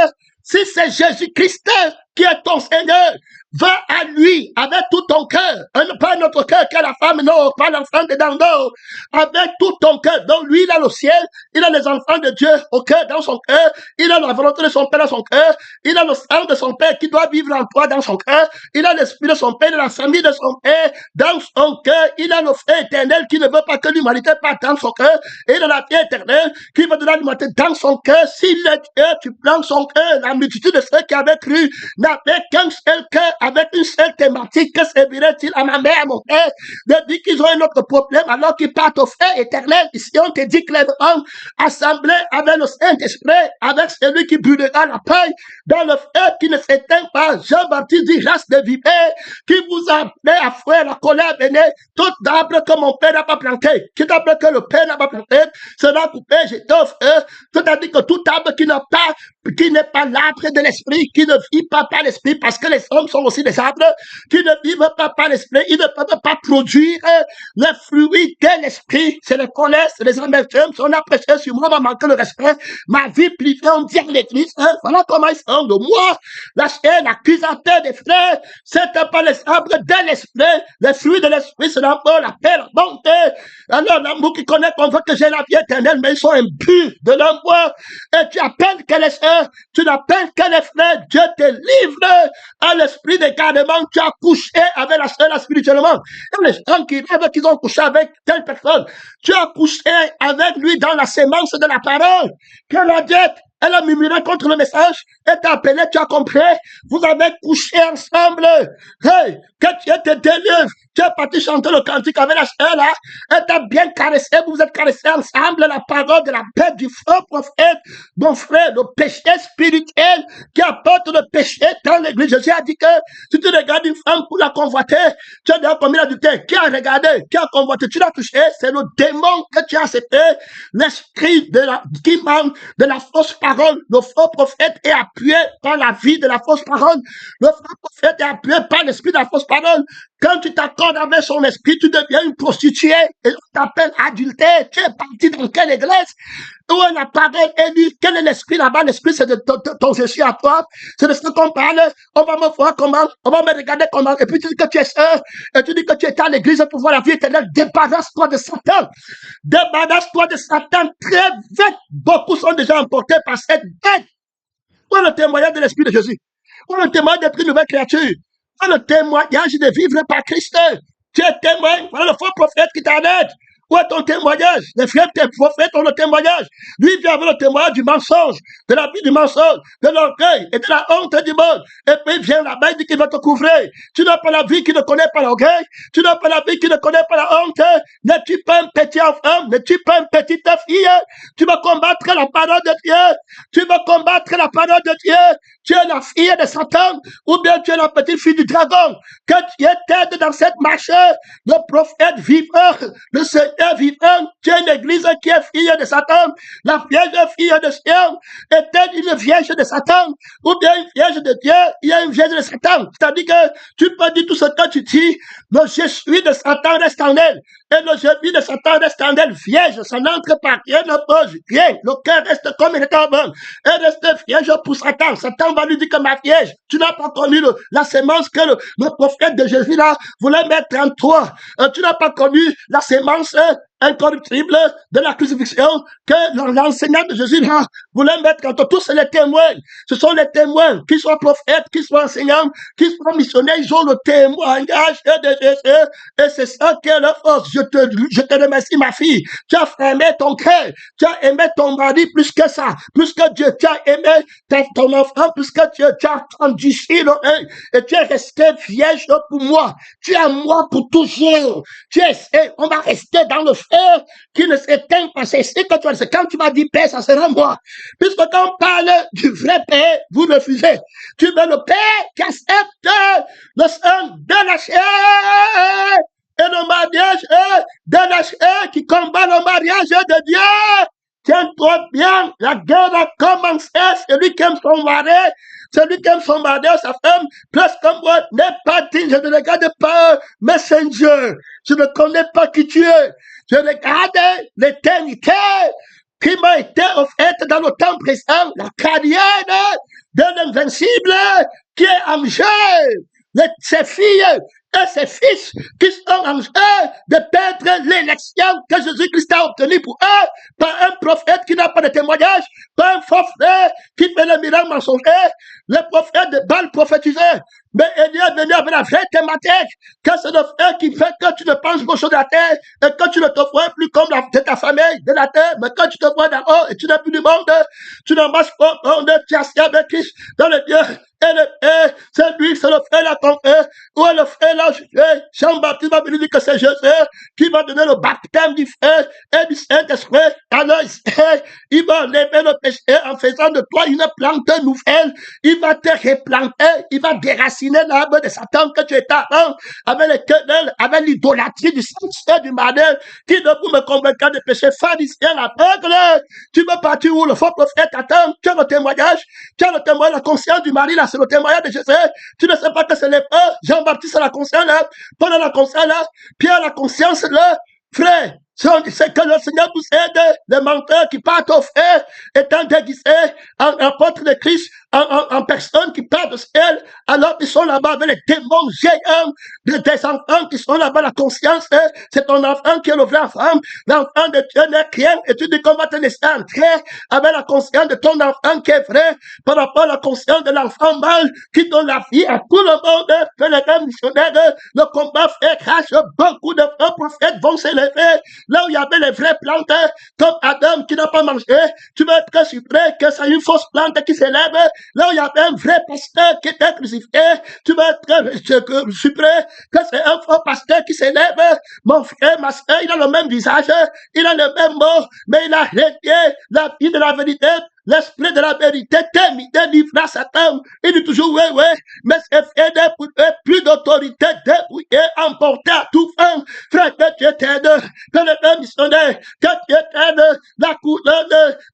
si c'est Jésus-Christ qui est ton Seigneur, va à lui avec tout ton cœur. Pas notre cœur qu'à la femme, non, pas l'enfant dedans, non. Avec tout ton cœur. Donc lui, il a le ciel, il a les enfants de Dieu au cœur, dans son cœur. Il a la volonté de son Père dans son cœur. Il a le sang de son Père qui doit vivre en toi dans son cœur. Il a l'esprit de son Père, de la famille de son Père dans son cœur. Il a le feu éternel qui ne veut pas que l'humanité parte dans son cœur. Et il a la vie éternelle qui veut donner l'humanité dans son cœur. S'il est Dieu, tu prends son cœur. La multitude de ceux qui avaient cru n'avaient qu'un seul cœur avec une seule thématique. Que servirait-il à ma mère, à mon père, de dire qu'ils ont un autre problème alors qu'ils partent au feu éternel? Ici, on te dit clairement, assemblé avec le Saint-Esprit, avec celui qui brûlera la paille dans le feu qui ne s'éteint pas. Jean-Baptiste dit, race de vipères, qui vous a appelé à fouer la colère venez, tout arbre que mon père n'a pas planté, tout arbre que le père n'a pas planté, sera coupé, j'étoffe, c'est-à-dire que tout arbre qui n'est pas l'arbre de l'esprit, qui ne vit pas par l'esprit, parce que les hommes sont aussi des arbres, qui ne vivent pas par l'esprit, ils ne peuvent pas produire les fruits de l'esprit. C'est les colères, c'est les amertumes, si on a prêché sur moi, on va manquer le respect, ma vie privée, on dit à l'église, voilà comment ils sont de moi, la chair, l'accusateur des frères, c'est pas les arbres de l'esprit, les fruits de l'esprit, c'est l'amour, la paix, la bonté, alors l'amour qui connaît qu'on veut que j'ai la vie éternelle, mais ils sont imbus de l'amour, et tu appelles que les sœurs, tu n'appelles que les frères, Dieu te livre à l'esprit d'égarement, tu as couché avec la sœur spirituellement. Et les gens qui rêvent qu'ils ont couché avec telle personne, tu as couché avec lui dans la sémence de la parole. Que la dette Elle a murmuré contre le message. Elle t'a appelé, tu as compris. Vous avez couché ensemble. Hey, que tu te délivres. Tu es parti chanter le cantique avec la sœur là. Elle t'a bien caressé. Vous vous êtes caressés ensemble. La parole de la paix du faux prophète. Mon frère, le péché spirituel qui apporte le péché dans l'église. Jésus a dit que si tu regardes une femme pour la convoiter, tu as déjà commis l'adultère. Qui a regardé? Qui a convoité? Tu l'as touché. C'est le démon que tu as accepté. L'esprit qui manque de la fausse parole. Le faux prophète est appuyé par la vie de la fausse parole. Le faux prophète est appuyé par l'esprit de la fausse parole. Quand tu t'accordes avec son esprit, tu deviens une prostituée et on t'appelle adultère. Tu es parti dans quelle église? Où est la parole élue? Quel est l'esprit là-bas? L'esprit, c'est de ton Jésus à toi. C'est de ce qu'on parle. On va me voir comment, on va me regarder comment. Et puis tu dis que tu es sœur, et tu dis que tu es à l'église pour voir la vie éternelle. Débarrasse-toi de Satan. Débarrasse-toi de Satan très vite. Beaucoup sont déjà emportés par cette bête. Où est le témoignage de l'esprit de Jésus? Où est le témoignage d'être une nouvelle créature? Où est le témoignage de vivre par Christ? Tu es témoin. Voilà le faux prophète qui t'arrête. Où est ton témoignage? Les frères prophètes ont le témoignage. Lui vient avec le témoignage du mensonge, de la vie du mensonge, de l'orgueil et de la honte du monde. Et puis il vient là-bas, il dit qu'il va te couvrir. Tu n'as pas la vie qui ne connaît pas l'orgueil. Tu n'as pas la vie qui ne connaît pas la honte. N'es-tu pas un petit enfant? N'es-tu pas une petite fille? Tu vas combattre la parole de Dieu. Tu vas combattre la parole de Dieu. Tu es la fille de Satan ou bien tu es la petite fille du dragon. Que tu es tête dans cette marche. Le prophète vivant, le Seigneur vivant, tu es une église qui est fille de Satan. La vierge fille de Dieu est-elle une vierge de Satan ou bien une vierge de Dieu? Il y a une vierge de Satan. C'est-à-dire que tu peux dire tout ce que tu dis. Le je suis de Satan reste en elle. Et le je suis de Satan reste en elle. Vierge, ça n'entre pas. Rien ne bouge. Rien. Le cœur reste comme il était avant. Elle reste vierge pour Satan. Satan va lui dire que ma vierge, tu n'as pas connu la sémence que le prophète de Jésus là voulait mettre en toi. Tu n'as pas connu la sémence incorruptible de la crucifixion que l'enseignant de Jésus là voulait mettre en toi. Tous les témoins, ce sont les témoins, qu'ils soient prophètes, qu'ils soient enseignants, qu'ils soient missionnaires, ils ont le témoignage de Jésus. Et c'est ça qui est la force. Je te remercie, ma fille. Tu as fermé ton cœur. Tu as aimé ton mari plus que ça. Plus que Dieu. Tu as aimé ton enfant plus que Dieu. Tu as endurci l'oreille. Et tu es resté vierge pour moi. Tu es à moi pour toujours. On va rester dans le feu qui ne s'éteint pas. C'est ce que tu as. Quand tu m'as dit paix, ça sera moi. Puisque quand on parle du vrai paix, vous refusez. Tu veux le paix qui accepte le sang de la chair. Et le mariage de la chair qui combat le mariage de Dieu. Tiens-toi bien, la guerre a commencé. Celui qui aime son mari, celui qui aime son mari, sa femme, plus que moi, n'est pas digne. Je ne regarde pas messenger. Je ne connais pas qui tu es. Je regarde l'éternité qui m'a été offerte dans le temps présent, la carrière de l'invincible qui est en jeu. Ses filles et ses fils qui sont en jeu de perdre l'élection que Jésus-Christ a obtenue pour eux par un prophète qui n'a pas de témoignage, par un faux frère qui fait le miracle mensonger, le prophète de Baal prophétisait. Mais Élie est venu avec la vraie thématique, que c'est le frère qui fait que tu ne penses pas aux choses de la terre et que tu ne te vois plus comme de ta famille, de la terre, mais quand tu te vois d'en-haut et tu n'es plus du monde, tu ne marches pas au monde, tu es assis avec Christ dans le Dieu. Et c'est lui, c'est le frère là, ton frère. Où est le frère là? Jean-Baptiste va venir dire que c'est Jésus qui va donner le baptême du frère et du Saint-Esprit. Alors, il va enlever le péché en faisant de toi une plante nouvelle. Il va te replanter, il va déraciner l'arbre de Satan que tu étais avant, avec les querelles, avec l'idolâtrie du sang du malheur, qui ne vous me convaincra de péché pharisien aveugle. Tu veux partir où le faux prophète attend? Tu as le témoignage, la conscience du mari là. C'est le témoignage de Jésus. Tu ne sais pas que c'est les peurs. Jean-Baptiste a la conscience là. Paul a la conscience là. Pierre a la conscience là. Frère, c'est que le Seigneur vous aide. Les menteurs qui partent au frère, étant déguisés en apôtres de Christ, en personnes qui partent de ciel, alors ils sont là-bas avec les démons géants, des enfants qui sont là-bas, la conscience, c'est ton enfant qui est le vrai enfant, l'enfant de Dieu n'est rien, et tu dis qu'on va te laisser entrer avec la conscience de ton enfant qui est vrai, par rapport à la conscience de l'enfant mâle qui donne la vie à tout le monde, que les gens missionnaire, le combat fait crash, beaucoup de faux prophètes vont s'élever. Là où il y avait les vraies plantes, comme Adam qui n'a pas mangé, tu vas être surpris que c'est une fausse plante qui s'élève. Là où il y avait un vrai pasteur qui était crucifié, tu vas être surpris que c'est un faux pasteur qui s'élève. Mon frère, ma soeur, il a le même visage, il a le même mot, mais il a renié la vie de la vérité. L'esprit de la vérité t'est livré à Satan. Il dit toujours, oui, mais c'est fait pour eux, plus d'autorité, dépouillé, emporté à tout fin. Frère, que tu t'aides, que le missionnaire, que tu t'aides, la couleur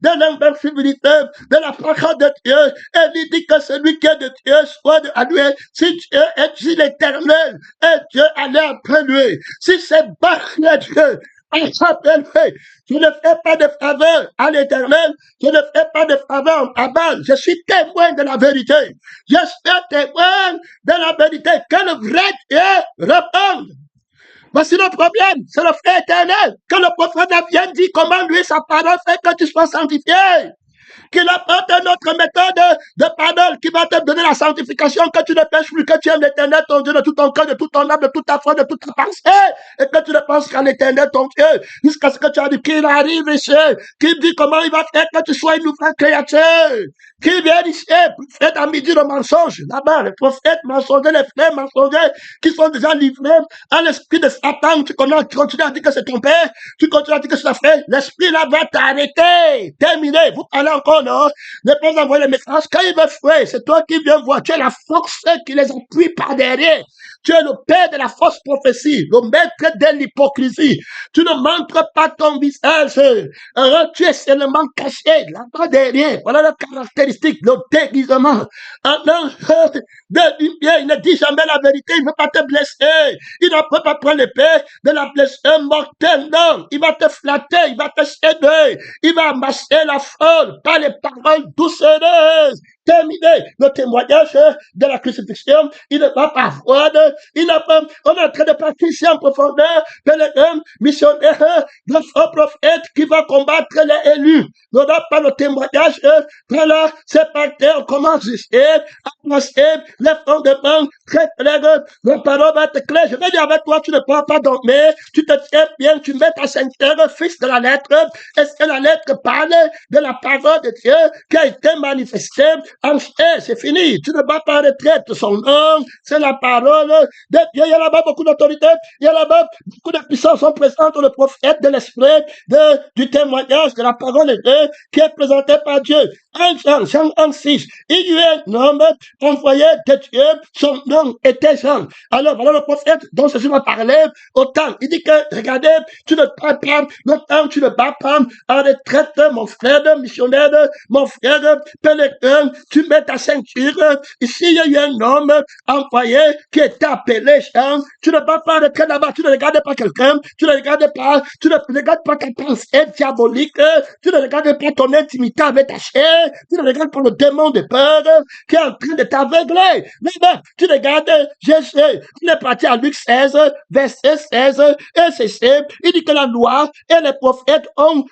de l'invincibilité, de la parole de Dieu. Et il dit que celui qui est de Dieu soit de lui. Si Dieu est l'éternel, et Dieu allait après lui. Si c'est barré Dieu, je ne fais pas de faveur à l'Éternel, je ne fais pas de faveur à Baal. Je suis témoin de la vérité. Je suis témoin de la vérité. Que le vrai Dieu réponde. Voici le problème, c'est le frère éternel. Que le prophète vient dire comment lui sa parole fait que tu sois sanctifié. Qu'il apporte notre méthode de pardon qui va te donner la sanctification, que tu ne pêches plus, que tu aimes l'éternel, ton Dieu, de tout ton cœur, de toute ton âme, de toute ta foi, de toute ta pensée, et que tu ne penses qu'à l'éternel, ton Dieu, jusqu'à ce que tu as dit qu'il arrive ici, qu'il dit comment il va faire que tu sois une nouvelle créature, qu'il vienne ici, prophète à midi de mensonge, là-bas, les prophètes mensongers, les frères mensongers, qui sont déjà livrés à l'esprit de Satan, tu continues à dire que c'est ton père, tu continues à dire que c'est ta frère, l'esprit là va t'arrêter, terminé, vous parlez encore, non? Ne pas envoyer le message. Quand il veut fouer, c'est toi qui viens voir. Tu es la force qui les appuie par derrière. Tu es le père de la fausse prophétie, le maître de l'hypocrisie. Tu ne montres pas ton visage. Tu es seulement caché là-bas derrière. Voilà la caractéristique, le déguisement. Un ange de lumière, il ne dit jamais la vérité. Il ne veut pas te blesser. Il ne peut pas prendre l'épée de la blessure mortelle. Non, il va te flatter, il va te céder, il va amasser la folle par les paroles doucereuses. Terminé le témoignage de la crucifixion, il ne va pas voir, il n'a pas, on est en train de partir ici en profondeur, que le missionnaire, le faux prophète qui va combattre les élus, n'aura pas le témoignage, que là, c'est parti, on commence ici, à placer les fondements très clairs, la parole va être claire, je vais dire avec toi, tu ne peux pas dormir, tu te tiens bien, tu mets ta ceinture, fils de la lettre, est-ce que la lettre parle de la parole de Dieu qui a été manifestée? C'est fini. Tu ne vas pas en retraite. Son nom, c'est la parole de Dieu. Il y a là-bas beaucoup d'autorité. Il y a là-bas beaucoup de puissance sont présentes. Le prophète de l'esprit, du témoignage de la parole de Dieu qui est présenté par Dieu. 1 Jean 1:6. Il y a un homme envoyé de Dieu. Son nom était Jean. Alors, voilà le prophète dont Jésus va parler autant. Il dit que, regardez, tu ne vas pas, longtemps tu ne vas pas en retraite, mon frère missionnaire, mon frère pèlerin, tu mets ta ceinture. Ici, il y a eu un homme envoyé qui était appelé Jean. Tu ne vas pas en retraite là-bas, tu ne regardes pas quelqu'un, tu ne regardes pas ta pensée diabolique, tu ne regardes pas ton intimité avec ta chair, tu ne regardes pas le démon de peur qui est en train de t'aveugler. Mais tu regardes Jésus, il est parti à Luc 16, verset 16, et c'est simple, il dit que la loi et les prophètes ont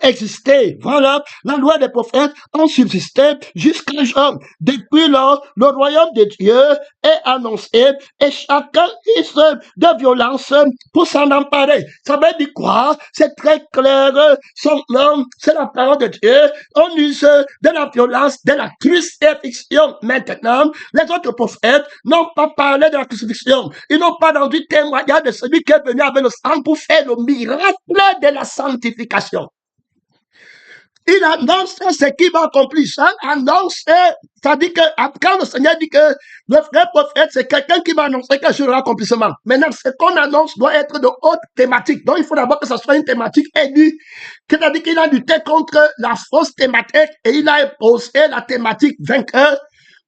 existé. Voilà, la loi des prophètes ont subsisté jusqu'à Jean. Depuis lors, le royaume de Dieu est annoncé et chacun use de violence pour s'en emparer. Ça veut dire quoi? C'est très clair. Son nom, c'est la parole de Dieu. On use de la violence, de la crucifixion. Maintenant, les autres prophètes n'ont pas parlé de la crucifixion. Ils n'ont pas rendu témoignage de celui qui est venu avec le sang pour faire le miracle de la sanctification. Il annonce ce qu'il va accomplir. Ça annonce, ça dit que quand le Seigneur dit que le vrai prophète, c'est quelqu'un qui va annoncer quelque chose de l'accomplissement. Maintenant, ce qu'on annonce doit être de haute thématique. Donc, il faut d'abord que ce soit une thématique aiguë. C'est-à-dire qu'il a lutté contre la fausse thématique et il a imposé la thématique vainqueur.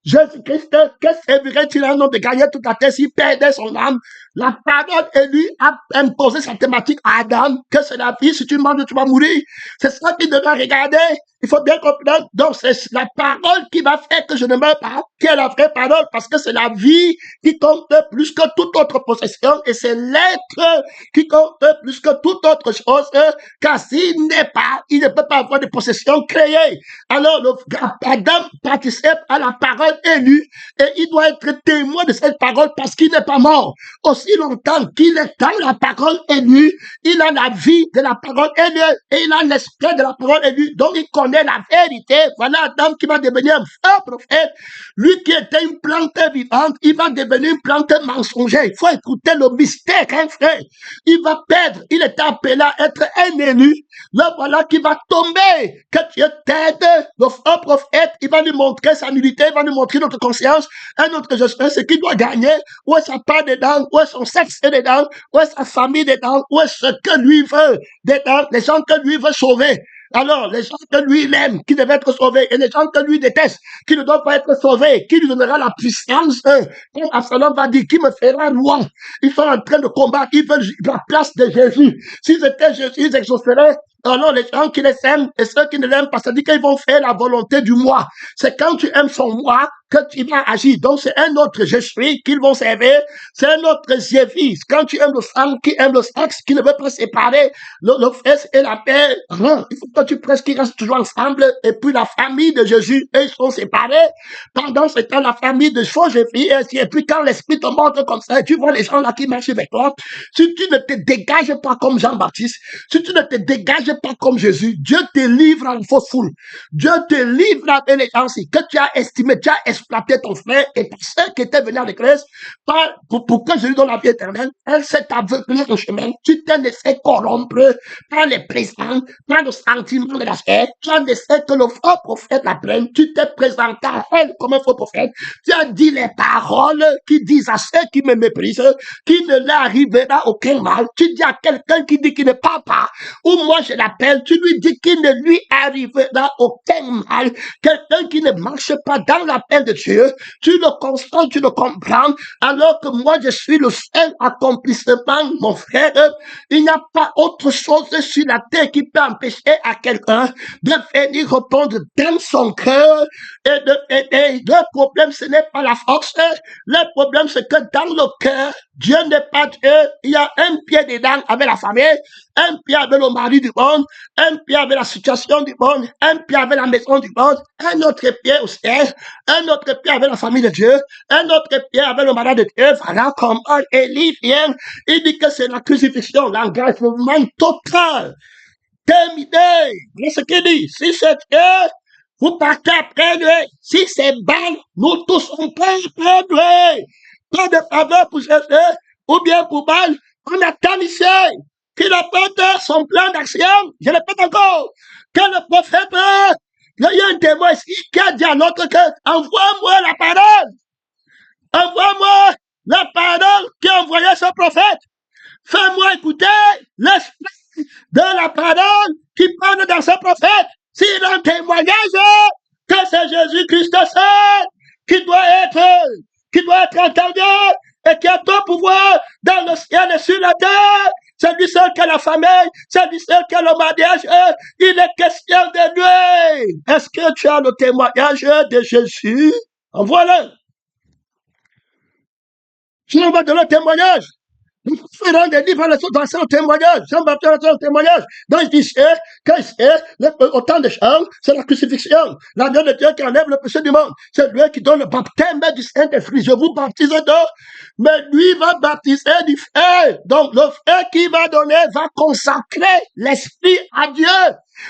Jésus-Christ, que servirait-il à un homme de gagner toute la terre s'il perdait son âme? La parole élue a imposé sa thématique à Adam, que c'est la vie, si tu manges, tu vas mourir. C'est ça qu'il devrait regarder. Il faut bien comprendre. Donc, c'est la parole qui va faire que je ne meurs pas, qui est la vraie parole, parce que c'est la vie qui compte plus que toute autre possession, et c'est l'être qui compte plus que toute autre chose, car s'il n'est pas, il ne peut pas avoir de possession créée. Alors, Adam participe à la parole élue, et il doit être témoin de cette parole parce qu'il n'est pas mort. Aussi longtemps qu'il est dans la parole élue, il a la vie de la parole élue, et il a l'esprit de la parole élue, donc il connaît la vérité. Voilà Adam qui va devenir un prophète. Lui qui était une plante vivante, il va devenir une plante mensongère. Il faut écouter le mystère, hein, frère. Il va perdre. Il était appelé à être un élu. Là, voilà qui va tomber. Que Dieu t'aide. Un prophète, il va lui montrer sa nullité, il va lui montrer notre conscience. Un autre, je sais ce qu'il doit gagner. Où est sa part dedans? Où est son sexe dedans? Où est sa famille dedans? Où est ce que lui veut dedans? Les gens que lui veut sauver. Alors, les gens que lui il aime, qui devaient être sauvés, et les gens que lui déteste, qui ne doivent pas être sauvés, qui lui donnera la puissance, comme Absalom va dire, qui me fera roi. Ils sont en train de combattre, ils veulent la place de Jésus. S'ils étaient Jésus, ils exauceraient. Alors, les gens qui les aiment et ceux qui ne l'aiment pas, ça dit qu'ils vont faire la volonté du moi. C'est quand tu aimes son moi que tu vas agir. Donc, c'est un autre je suis qu'ils vont servir. C'est un autre Jésus. Quand tu aimes le sang, qui aime le sexe, qui ne veut pas séparer le fils et la paix, il faut que tu presses qu'ils restent toujours ensemble. Et puis, la famille de Jésus, ils sont séparés. Pendant ce temps, la famille de faux Jésus, et puis quand l'Esprit te montre comme ça, tu vois les gens là qui marchent avec toi. Si tu ne te dégages pas comme Jean-Baptiste, si tu ne te dégages pas comme Jésus, Dieu te livre à une fausse foule. Dieu te livre avec les gens que tu as estimé, tu as exploité ton frère, et pour ceux qui étaient venus à l'église, pour que Jésus donne la vie éternelle, elle s'est aveuglée au chemin. Tu t'es laissé corrompre par les présents, par le sentiment de la chair. Tu as laissé que le faux prophète la prenne. Tu t'es présenté à elle comme un faux prophète. Tu as dit les paroles qui disent à ceux qui me méprisent, qui ne leur arrivera aucun mal. Tu dis à quelqu'un qui dit qu'il ne parle pas, ou moi je l'appelle, tu lui dis qu'il ne lui arrivera aucun mal. Quelqu'un qui ne marche pas dans l'appel de Dieu, tu le constats, tu le comprends, alors que moi je suis le seul accomplissement, mon frère. Il n'y a pas autre chose sur la terre qui peut empêcher à quelqu'un de venir répondre dans son cœur. Et le problème, ce n'est pas la force. Le problème, c'est que dans le cœur, Dieu n'est pas Dieu. Il y a un pied dedans avec la famille, un pied avec le mari du monde, un pied avec la situation du monde, un pied avec la maison du monde, un autre pied au ciel, un autre pied avec la famille de Dieu, un autre pied avec le malade de Dieu. Voilà comment Élie vient. Il dit que c'est la crucifixion, l'engagement total, terminé. Voilà ce qu'il dit. Si c'est Dieu, vous partez après lui. Si c'est Baal, nous tous on part après lui. Pas de faveur pour Jésus, ou bien pour Baal. On attend ici qu'il apporte son plan d'action. Je le répète encore. Que le prophète, il y a un témoin ici qui a dit à l'autre que envoie-moi la parole. Envoie-moi la parole qui a envoyé ce prophète. Fais-moi écouter l'esprit de la parole qui parle dans ce prophète. S'il a un témoignage que c'est Jésus-Christ seul qui doit être entendu et qui a tout pouvoir dans le ciel et sur la terre. C'est lui seul qui a la famille, c'est lui seul qui a le mariage. Il est question de lui. Est-ce que tu as le témoignage de Jésus? En voilà. Je n'en vais donner le témoignage. Nous ferons des livres dans ce témoignage. Jean-Baptiste dans le témoignage. Donc, il dit, autant de choses, c'est la crucifixion. L'agneau de Dieu qui enlève le péché du monde. C'est lui qui donne le baptême du Saint-Esprit. Je vous baptise d'eau, mais lui va baptiser du feu. Donc, le feu qu'il va donner va consacrer l'Esprit à Dieu.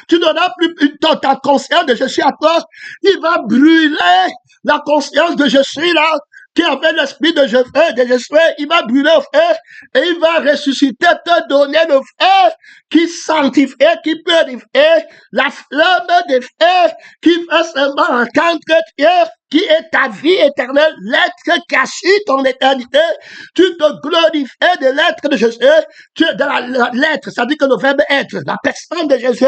Tu n'auras plus ta conscience de je suis à toi. Il va brûler la conscience de je suis là. Qui avait l'esprit de Jésus, il va brûler le feu et il va ressusciter, te donner le feu qui sanctifie, qui purifie, la flamme des feux qui fait seulement entendre Dieu, qui est ta vie éternelle, l'être qui a su ton éternité. Tu te glorifies de l'être de Jésus, tu es dans l'être, ça dit que le verbe être, la personne de Jésus,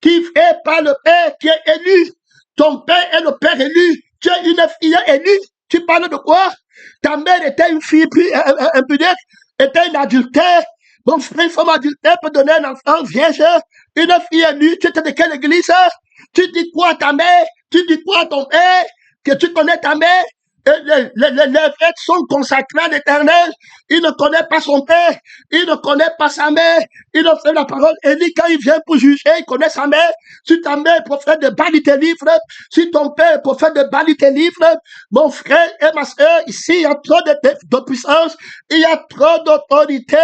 qui fait par le Père qui est élu. Ton Père est le Père élu, tu es une fille élue. Tu parles de quoi? Ta mère était une fille impudique, était une adultère. Mon frère, une femme adultère peut donner un enfant vierge, une fille élue. Tu étais de quelle église? Tu dis quoi à ta mère? Tu dis quoi à ton père? Que tu connais ta mère? Les Lévites sont consacrés à l'Éternel. Il ne connaît pas son père. Il ne connaît pas sa mère. Il ne fait la parole. Et dit quand il vient pour juger, il connaît sa mère. Si ta mère est prophète de Bali tes livres, si ton père est prophète de Bali tes livres, mon frère et ma soeur, ici, il y a trop de puissance. Il y a trop d'autorité.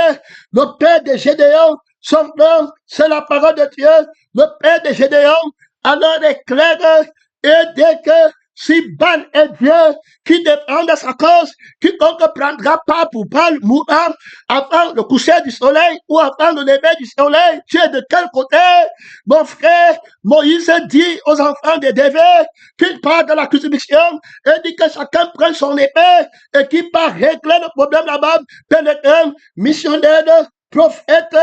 Le père de Gédéon, son nom, c'est la parole de Dieu. Le père de Gédéon, alors éclaire, et dès que si Baal est Dieu qui défend de sa cause, quiconque prendra part pour Baal mourra avant le coucher du soleil ou avant le lever du soleil. Tu es de quel côté? Mon frère, Moïse dit aux enfants de Dévé qu'il part de la crucifixion et dit que chacun prenne son épée et qu'il part régler le problème là-bas. Pénétrant, missionnaire, prophète,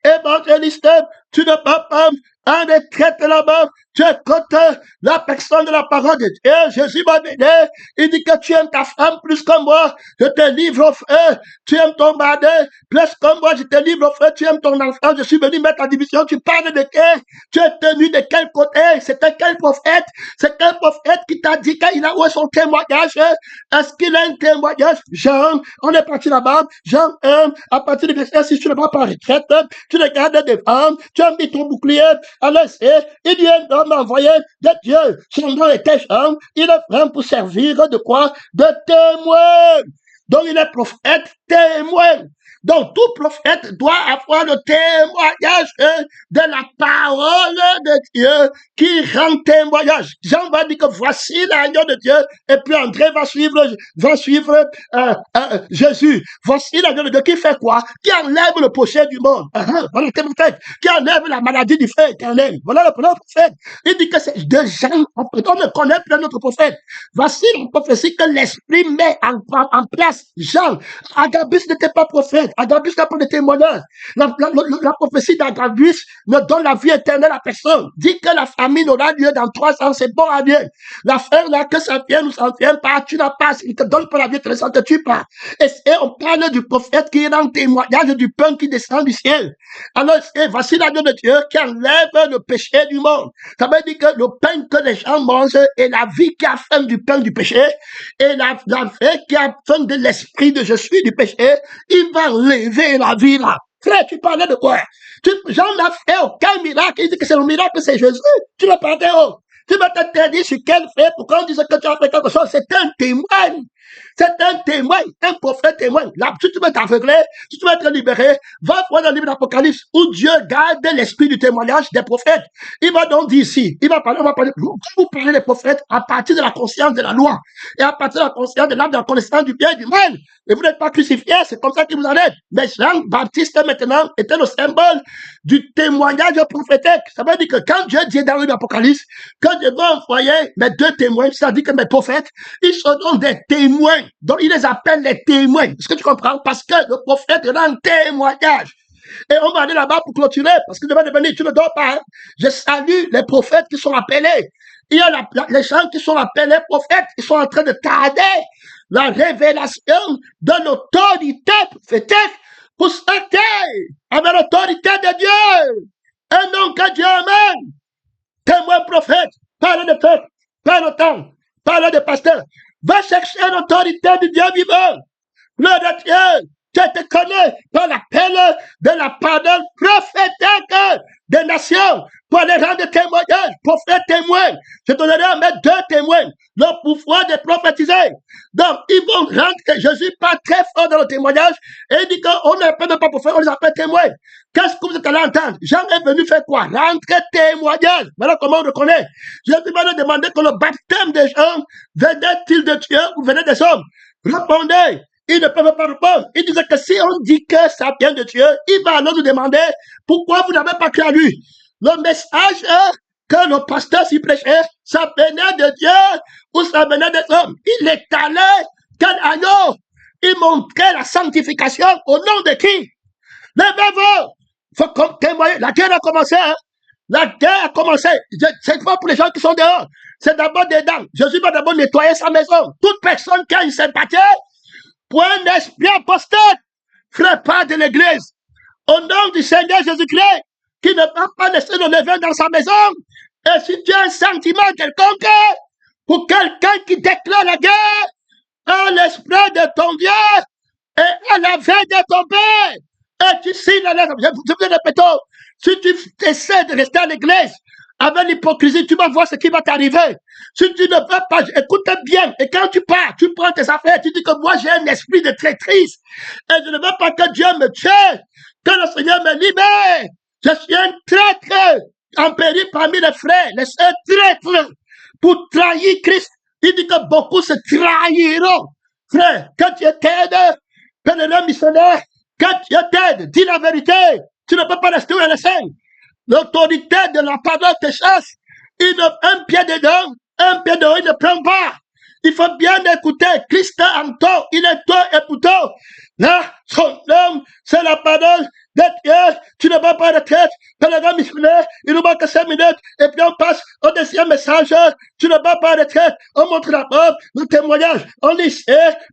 évangéliste, tu ne peux pas en retraite là-bas. Tu écoutes la personne de la parole de Dieu. Jésus m'a donné. Il dit que tu aimes ta femme plus que moi. Je te livre au feu. Tu aimes ton mari plus que moi. Je te livre au feu. Tu aimes ton enfant. Je suis venu mettre en division. Tu parles de qui? Tu es tenu de quel côté? C'était quel prophète? C'est quel prophète qui t'a dit qu'il a eu son témoignage? Est-ce qu'il a un témoignage? Jean, on est parti là-bas. Jean 1, à partir de verset 6, tu ne vas pas en retraite. Tu ne gardes devant. Tu as mis ton bouclier. Alors, il dit un homme envoyé de Dieu. Son nom était Jean. Il est vraiment pour servir de quoi? De témoin. Donc, il est prophète témoin. Donc, tout prophète doit avoir le témoignage de la parole de Dieu qui rend témoignage. Jean va dire que voici l'agneau de Dieu, et puis André va suivre Jésus. Voici l'agneau de Dieu qui fait quoi? Qui enlève le péché du monde. Voilà le prophète. Qui enlève la maladie du feu éternel. Voilà le prophète. Il dit que c'est de Jean. On ne connaît plus notre prophète. Voici la prophétie que l'Esprit met en place. Jean, Agabus n'était pas prophète. Agabus n'a pas de témoignage. La prophétie d'Agabus ne donne la vie éternelle à personne. Dit que la famine aura lieu dans 3 ans, c'est bon à bien. L'affaire là, que ça vienne ou ça ne vient pas, tu n'as pas, il te donne pas la vie éternelle, ça ne te tue pas. Et on parle du prophète qui rend témoignage du pain qui descend du ciel. Alors, voici l'agneau de Dieu qui enlève le péché du monde. Ça veut dire que le pain que les gens mangent est la vie qui a faim du pain du péché et la vie qui a faim de l'esprit de je suis du péché, il va lever la vie là. Frère, tu parlais de quoi? Jean n'a fait aucun miracle. Il dit que c'est le miracle, c'est Jésus. Tu le parlais où? Tu vas t'interdire sur quel fait pour qu'on dise que tu as fait quelque chose. C'est un témoin. C'est un témoin, un prophète témoin. Là, si tu veux t'aveugler, si tu veux être libéré, va voir dans le livre d'Apocalypse où Dieu garde l'esprit du témoignage des prophètes. Il va donc dire ici, on va parler, vous parlez des prophètes à partir de la conscience de la loi et à partir de la conscience de l'âme, de la connaissance du bien et du mal. Et vous n'êtes pas crucifiés, c'est comme ça qu'il vous en est. Mais Jean-Baptiste maintenant était le symbole du témoignage prophétique. Ça veut dire que quand Dieu dit dans le livre d'Apocalypse, quand Dieu va envoyer mes 2 témoins, c'est-à-dire que mes prophètes, ils sont donc des témoins. Donc, il les appelle les témoins. Est-ce que tu comprends? Parce que le prophète rend témoignage. Et on va aller là-bas pour clôturer, parce que je vais devenir, tu ne dors pas. Hein? Je salue les prophètes qui sont appelés. Il y a les gens qui sont appelés prophètes, qui sont en train de tarder la révélation de l'autorité prophétique pour se avec l'autorité de Dieu. Un nom que Dieu amène. Témoin prophète, parle de peuple, parle de temps, parle de pasteur. Va chercher l'autorité du Dieu vivant. Gloire de Dieu. Tu te connais par l'appel de la parole prophétique des nations pour aller rendre témoignage, prophète témoin. Je te donnerai à mettre 2 témoins, le pouvoir de prophétiser. Donc, ils vont rendre Jésus pas très fort dans le témoignage et il dit qu'on ne peut pas prophète, on les appelle témoins. Qu'est-ce que vous êtes allé entendre? Jean est venu faire quoi? Rentrer témoignage. Voilà comment on reconnaît. Jésus m'a demandé que le baptême des gens venait-il de Dieu ou venait des hommes? Répondez. Ils ne peuvent pas répondre. Il disait que si on dit que ça vient de Dieu, il va alors nous demander pourquoi vous n'avez pas cru à lui. Le message que le pasteur s'y prêchait, ça venait de Dieu ou ça venait des hommes. Il est allé, quel agneau? Il montrait la sanctification au nom de qui? Levez-vous! Il faut témoigner. La guerre a commencé. Hein? La guerre a commencé. C'est pas pour les gens qui sont dehors. C'est d'abord dedans. Jésus va d'abord nettoyer sa maison. Toute personne qui a une sympathie pour un esprit apostate, ferait part de l'église. Au nom du Seigneur Jésus-Christ, qui ne va pas laisser le levain dans sa maison, Et si tu as un sentiment quelconque pour quelqu'un qui déclare la guerre, à l'esprit de ton Dieu et à la veille de ton père, et tu signes la lettre. Je vous répète, si tu essaies de rester à l'église avec l'hypocrisie, tu vas voir ce qui va t'arriver. Si tu ne veux pas, écoute bien. Et quand tu pars, tu prends tes affaires, tu dis que moi j'ai un esprit de traîtrise. Et je ne veux pas que Dieu me tue, que le Seigneur me libère. Je suis un traître en péril parmi les frères, les sœurs traîtres pour trahir Christ. Il dit que beaucoup se trahiront. Frère, quand tu es tête, pèlerin missionnaire, quand tu es tête, dis la vérité. Tu ne peux pas rester à la scène. L'autorité de la parole te chasse. Un pied dedans, un pied dehors, il ne prend pas. Il faut bien écouter. Christ en toi, il est toi et pour toi. Là, son nom, c'est la parole de Dieu. Tu ne vas pas retraite. Pèlerin missionnaire, il nous manque 5 minutes. Et puis on passe au deuxième message. Tu ne vas pas retraite. On montre la preuve, le témoignage. On lit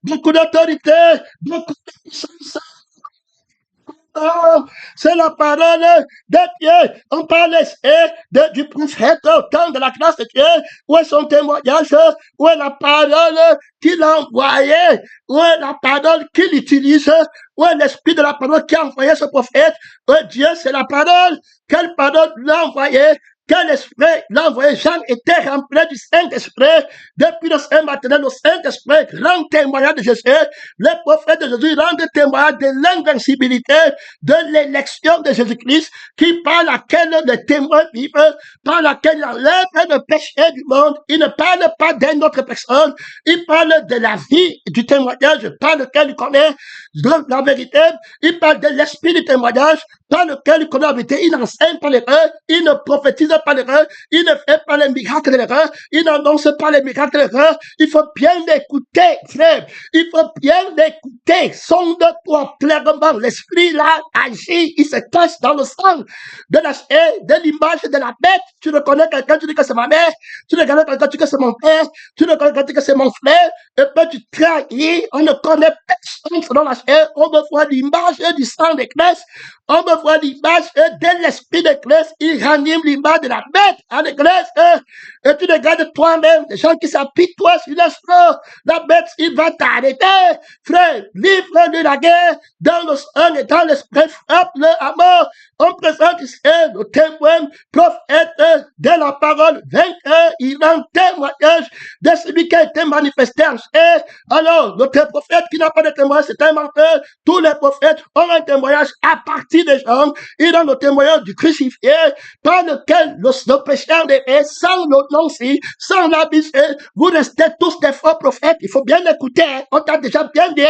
beaucoup d'autorité, beaucoup de puissance. C'est la parole de Dieu. On parle du prophète au temps de la grâce de Dieu. Où est son témoignage? Où est la parole qu'il a envoyée? Où est la parole qu'il utilise? Où est l'esprit de la parole qui a envoyé ce prophète? Dieu, c'est la parole. Quelle parole l'a envoyé? Quel esprit l'a envoyé? Jean était rempli du Saint-Esprit. Depuis le Saint-Matin, le Saint-Esprit rend témoignage de Jésus. Les prophètes de Jésus rendent témoignage de l'invincibilité, de l'élection de Jésus-Christ, qui par laquelle les témoins vivent, par laquelle il enlève le péché du monde. Il ne parle pas d'une autre personne. Il parle de la vie du témoignage par lequel il connaît la vérité. Il parle de l'esprit du témoignage par lequel il connaît la vérité. Il n'enseigne pas l'erreur. Il ne prophétise pas l'erreur. Il ne fait pas les miracles de l'erreur. Il n'annonce pas les miracles de l'erreur. Il faut bien l'écouter, frère. Il faut bien l'écouter. Sonde-toi clairement. L'esprit là agit. Il se cache dans le sang de l'image de la bête. Tu reconnais quelqu'un, tu dis que c'est ma mère. Tu reconnais quelqu'un, tu dis que c'est mon père. Tu reconnais quelqu'un, tu dis que c'est mon frère. Et puis tu trahis. On ne connaît personne selon la chair. On me voit l'image du sang des classes. On me voit l'image de l'esprit de Christ. Il ranime l'image de la bête à l'église. Et tu regardes toi-même, les gens qui s'apitoient sur l'esprit. La bête, il va t'arrêter. Frère, livre-lui la guerre dans le sang et dans l'esprit. Frappe-le à mort. On présente ici le témoin, prophète de la parole vainqueur. Il rend témoignage de celui qui a été manifesté en chair. Alors, le prophète qui n'a pas de témoignage, c'est un menteur. Tous les prophètes ont un témoignage à partir des gens. Ils ont le témoignage du crucifié, par lequel le pécheur des faits, sans le nom-ci, sans l'abysse, vous restez tous des faux prophètes. Il faut bien l'écouter. On t'a déjà bien dit.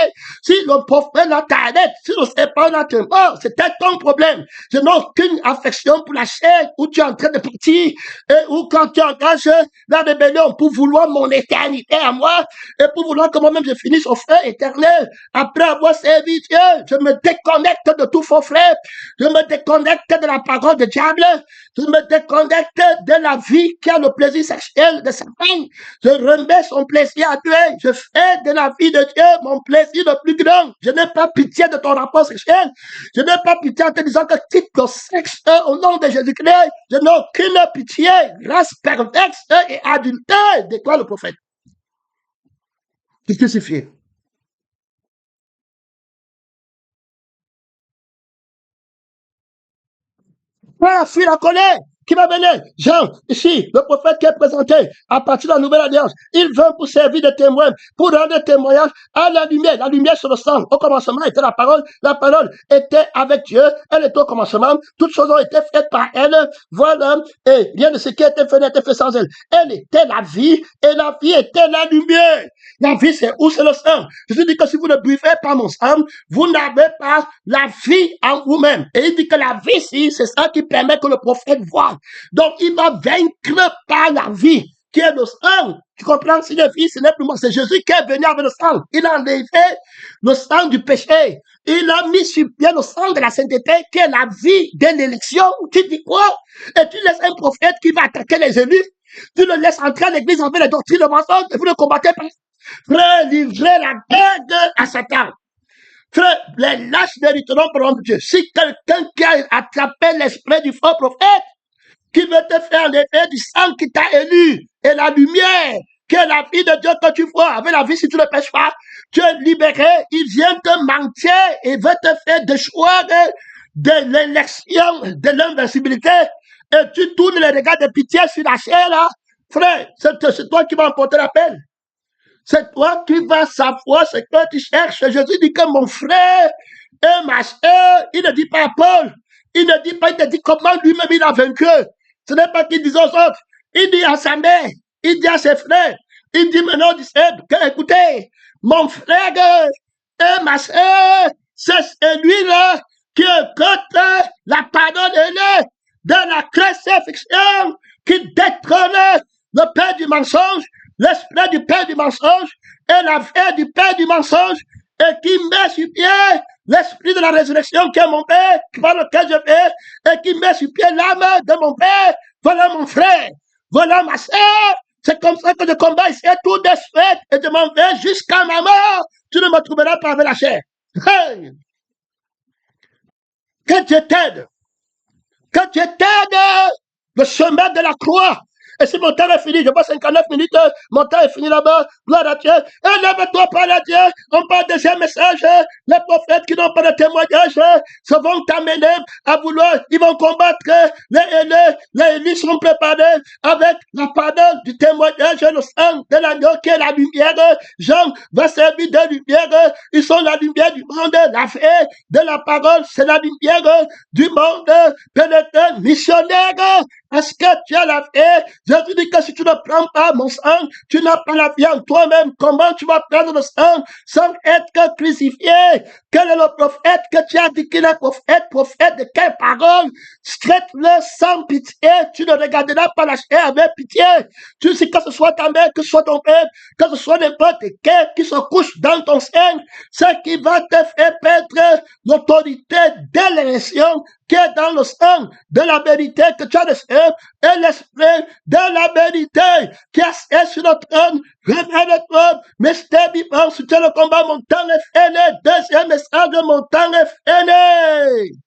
Si le prophète là t'arrête, si le sait pas là t'es mort, c'était ton problème. Je n'ai aucune affection pour la chair où tu es en train de partir, et où quand tu engages la rébellion pour vouloir mon éternité à moi, et pour vouloir que moi-même je finisse au feu éternel, après avoir servi Dieu, je me déconnecte de tout faux frère, je me déconnecte de la parole du diable, je me déconnecte de la vie qui a le plaisir sexuel de sa femme, je remets son plaisir à Dieu, je fais de la vie de Dieu mon plaisir le plus grand, je n'ai pas pitié de ton rapport sexuel, je n'ai pas pitié en te disant que quitte le sexe au nom de Jésus-Christ, je n'ai aucune pitié, race perverse et adultère, déclare le prophète. C'est crucifié. Fuis la colère qui va venir. Jean, ici, le prophète qui est présenté à partir de la nouvelle alliance, il vient pour servir de témoin, pour rendre témoignage à la lumière sur le sang. Au commencement était la parole était avec Dieu, elle était au commencement, toutes choses ont été faites par elle, voilà, et rien de ce qui a été fait n'était fait sans elle. Elle était la vie, et la vie était la lumière. La vie, c'est où? C'est le sang. Je te dis que si vous ne buvez pas mon sang, vous n'avez pas la vie en vous-même. Et il dit que la vie, c'est ça qui permet que le prophète voit. Donc, il va vaincre par la vie, qui est le sang. Tu comprends? Si la vie, ce n'est plus moi, c'est Jésus qui est venu avec le sang. Il a enlevé le sang du péché. Il a mis sur pied le sang de la sainteté, qui est la vie de l'élection. Tu dis quoi? Et tu laisses un prophète qui va attaquer les élus. Tu le laisses entrer à l'église avec les doctrines de mensonge et vous ne combattez pas. Frère, livrez la guerre à Satan. Frère, les lâches n'hériteront pour l'homme de Dieu. Si quelqu'un qui a attrapé l'esprit du faux prophète, qui veut te faire l'effet du sang qui t'a élu et la lumière qui est la vie de Dieu que tu vois avec la vie si tu ne pêches pas. Tu es libéré, il vient te mentir et veut te faire déchoir de l'élection, de l'invincibilité. Et tu tournes les regards de pitié sur la chair là. Frère, c'est toi qui vas emporter la peine. C'est toi qui vas savoir ce que tu cherches. Jésus dit que mon frère et ma soeur, il ne dit pas à Paul, il ne dit pas, il te dit comment lui-même il a vaincu. Ce n'est pas qu'il dit aux autres, il dit à sa mère, il dit à ses frères, il dit maintenant, écoutez, mon frère et ma soeur, c'est celui-là qui écoute la parole de la crucifixion, qui détrône le père du mensonge, l'esprit du père du mensonge et la vie du père du mensonge, et qui met sur pied l'esprit de la résurrection qui est mon père, par lequel je vais, et qui met sur pied l'âme de mon père. Voilà mon frère, voilà ma soeur. C'est comme ça que je combats ici tout de suite et je m'en vais jusqu'à ma mort. Tu ne me trouveras pas avec la chair. Hey! Que Dieu t'aide. Que Dieu t'aide. Le chemin de la croix. Et si mon temps est fini, je vois 59 minutes, mon temps est fini là-bas, gloire à Dieu. Et lève-toi, parle à Dieu. On parle deuxième message. Les prophètes qui n'ont pas de témoignage se vont t'amener à vouloir, ils vont combattre. Les élites seront préparés avec la parole du témoignage, le sang de l'agneau qui est la lumière. Jean va servir de lumière. Ils sont la lumière du monde. La fée de la parole, c'est la lumière du monde. Pénétré, missionnaire. Est-ce que tu as la paix? Jésus dit que si tu ne prends pas mon sang, tu n'as pas la vie en toi-même. Comment tu vas prendre le sang sans être crucifié? Quel est le prophète que tu as dit qu'il est prophète? Prophète de quelle parole? Traite-le sans pitié. Tu ne regarderas pas la chair avec pitié. Tu sais que ce soit ta mère, que ce soit ton père, que ce soit n'importe quel qui se couche dans ton sein, ce qui va te faire perdre l'autorité de l'élection qui est dans le sang de la vérité que tu as reçu et l'esprit de la vérité qui est sur le trône, révèle-toi, mystère vivant, soutient le combat, mon temps est fini, deuxième message, mon temps est fini.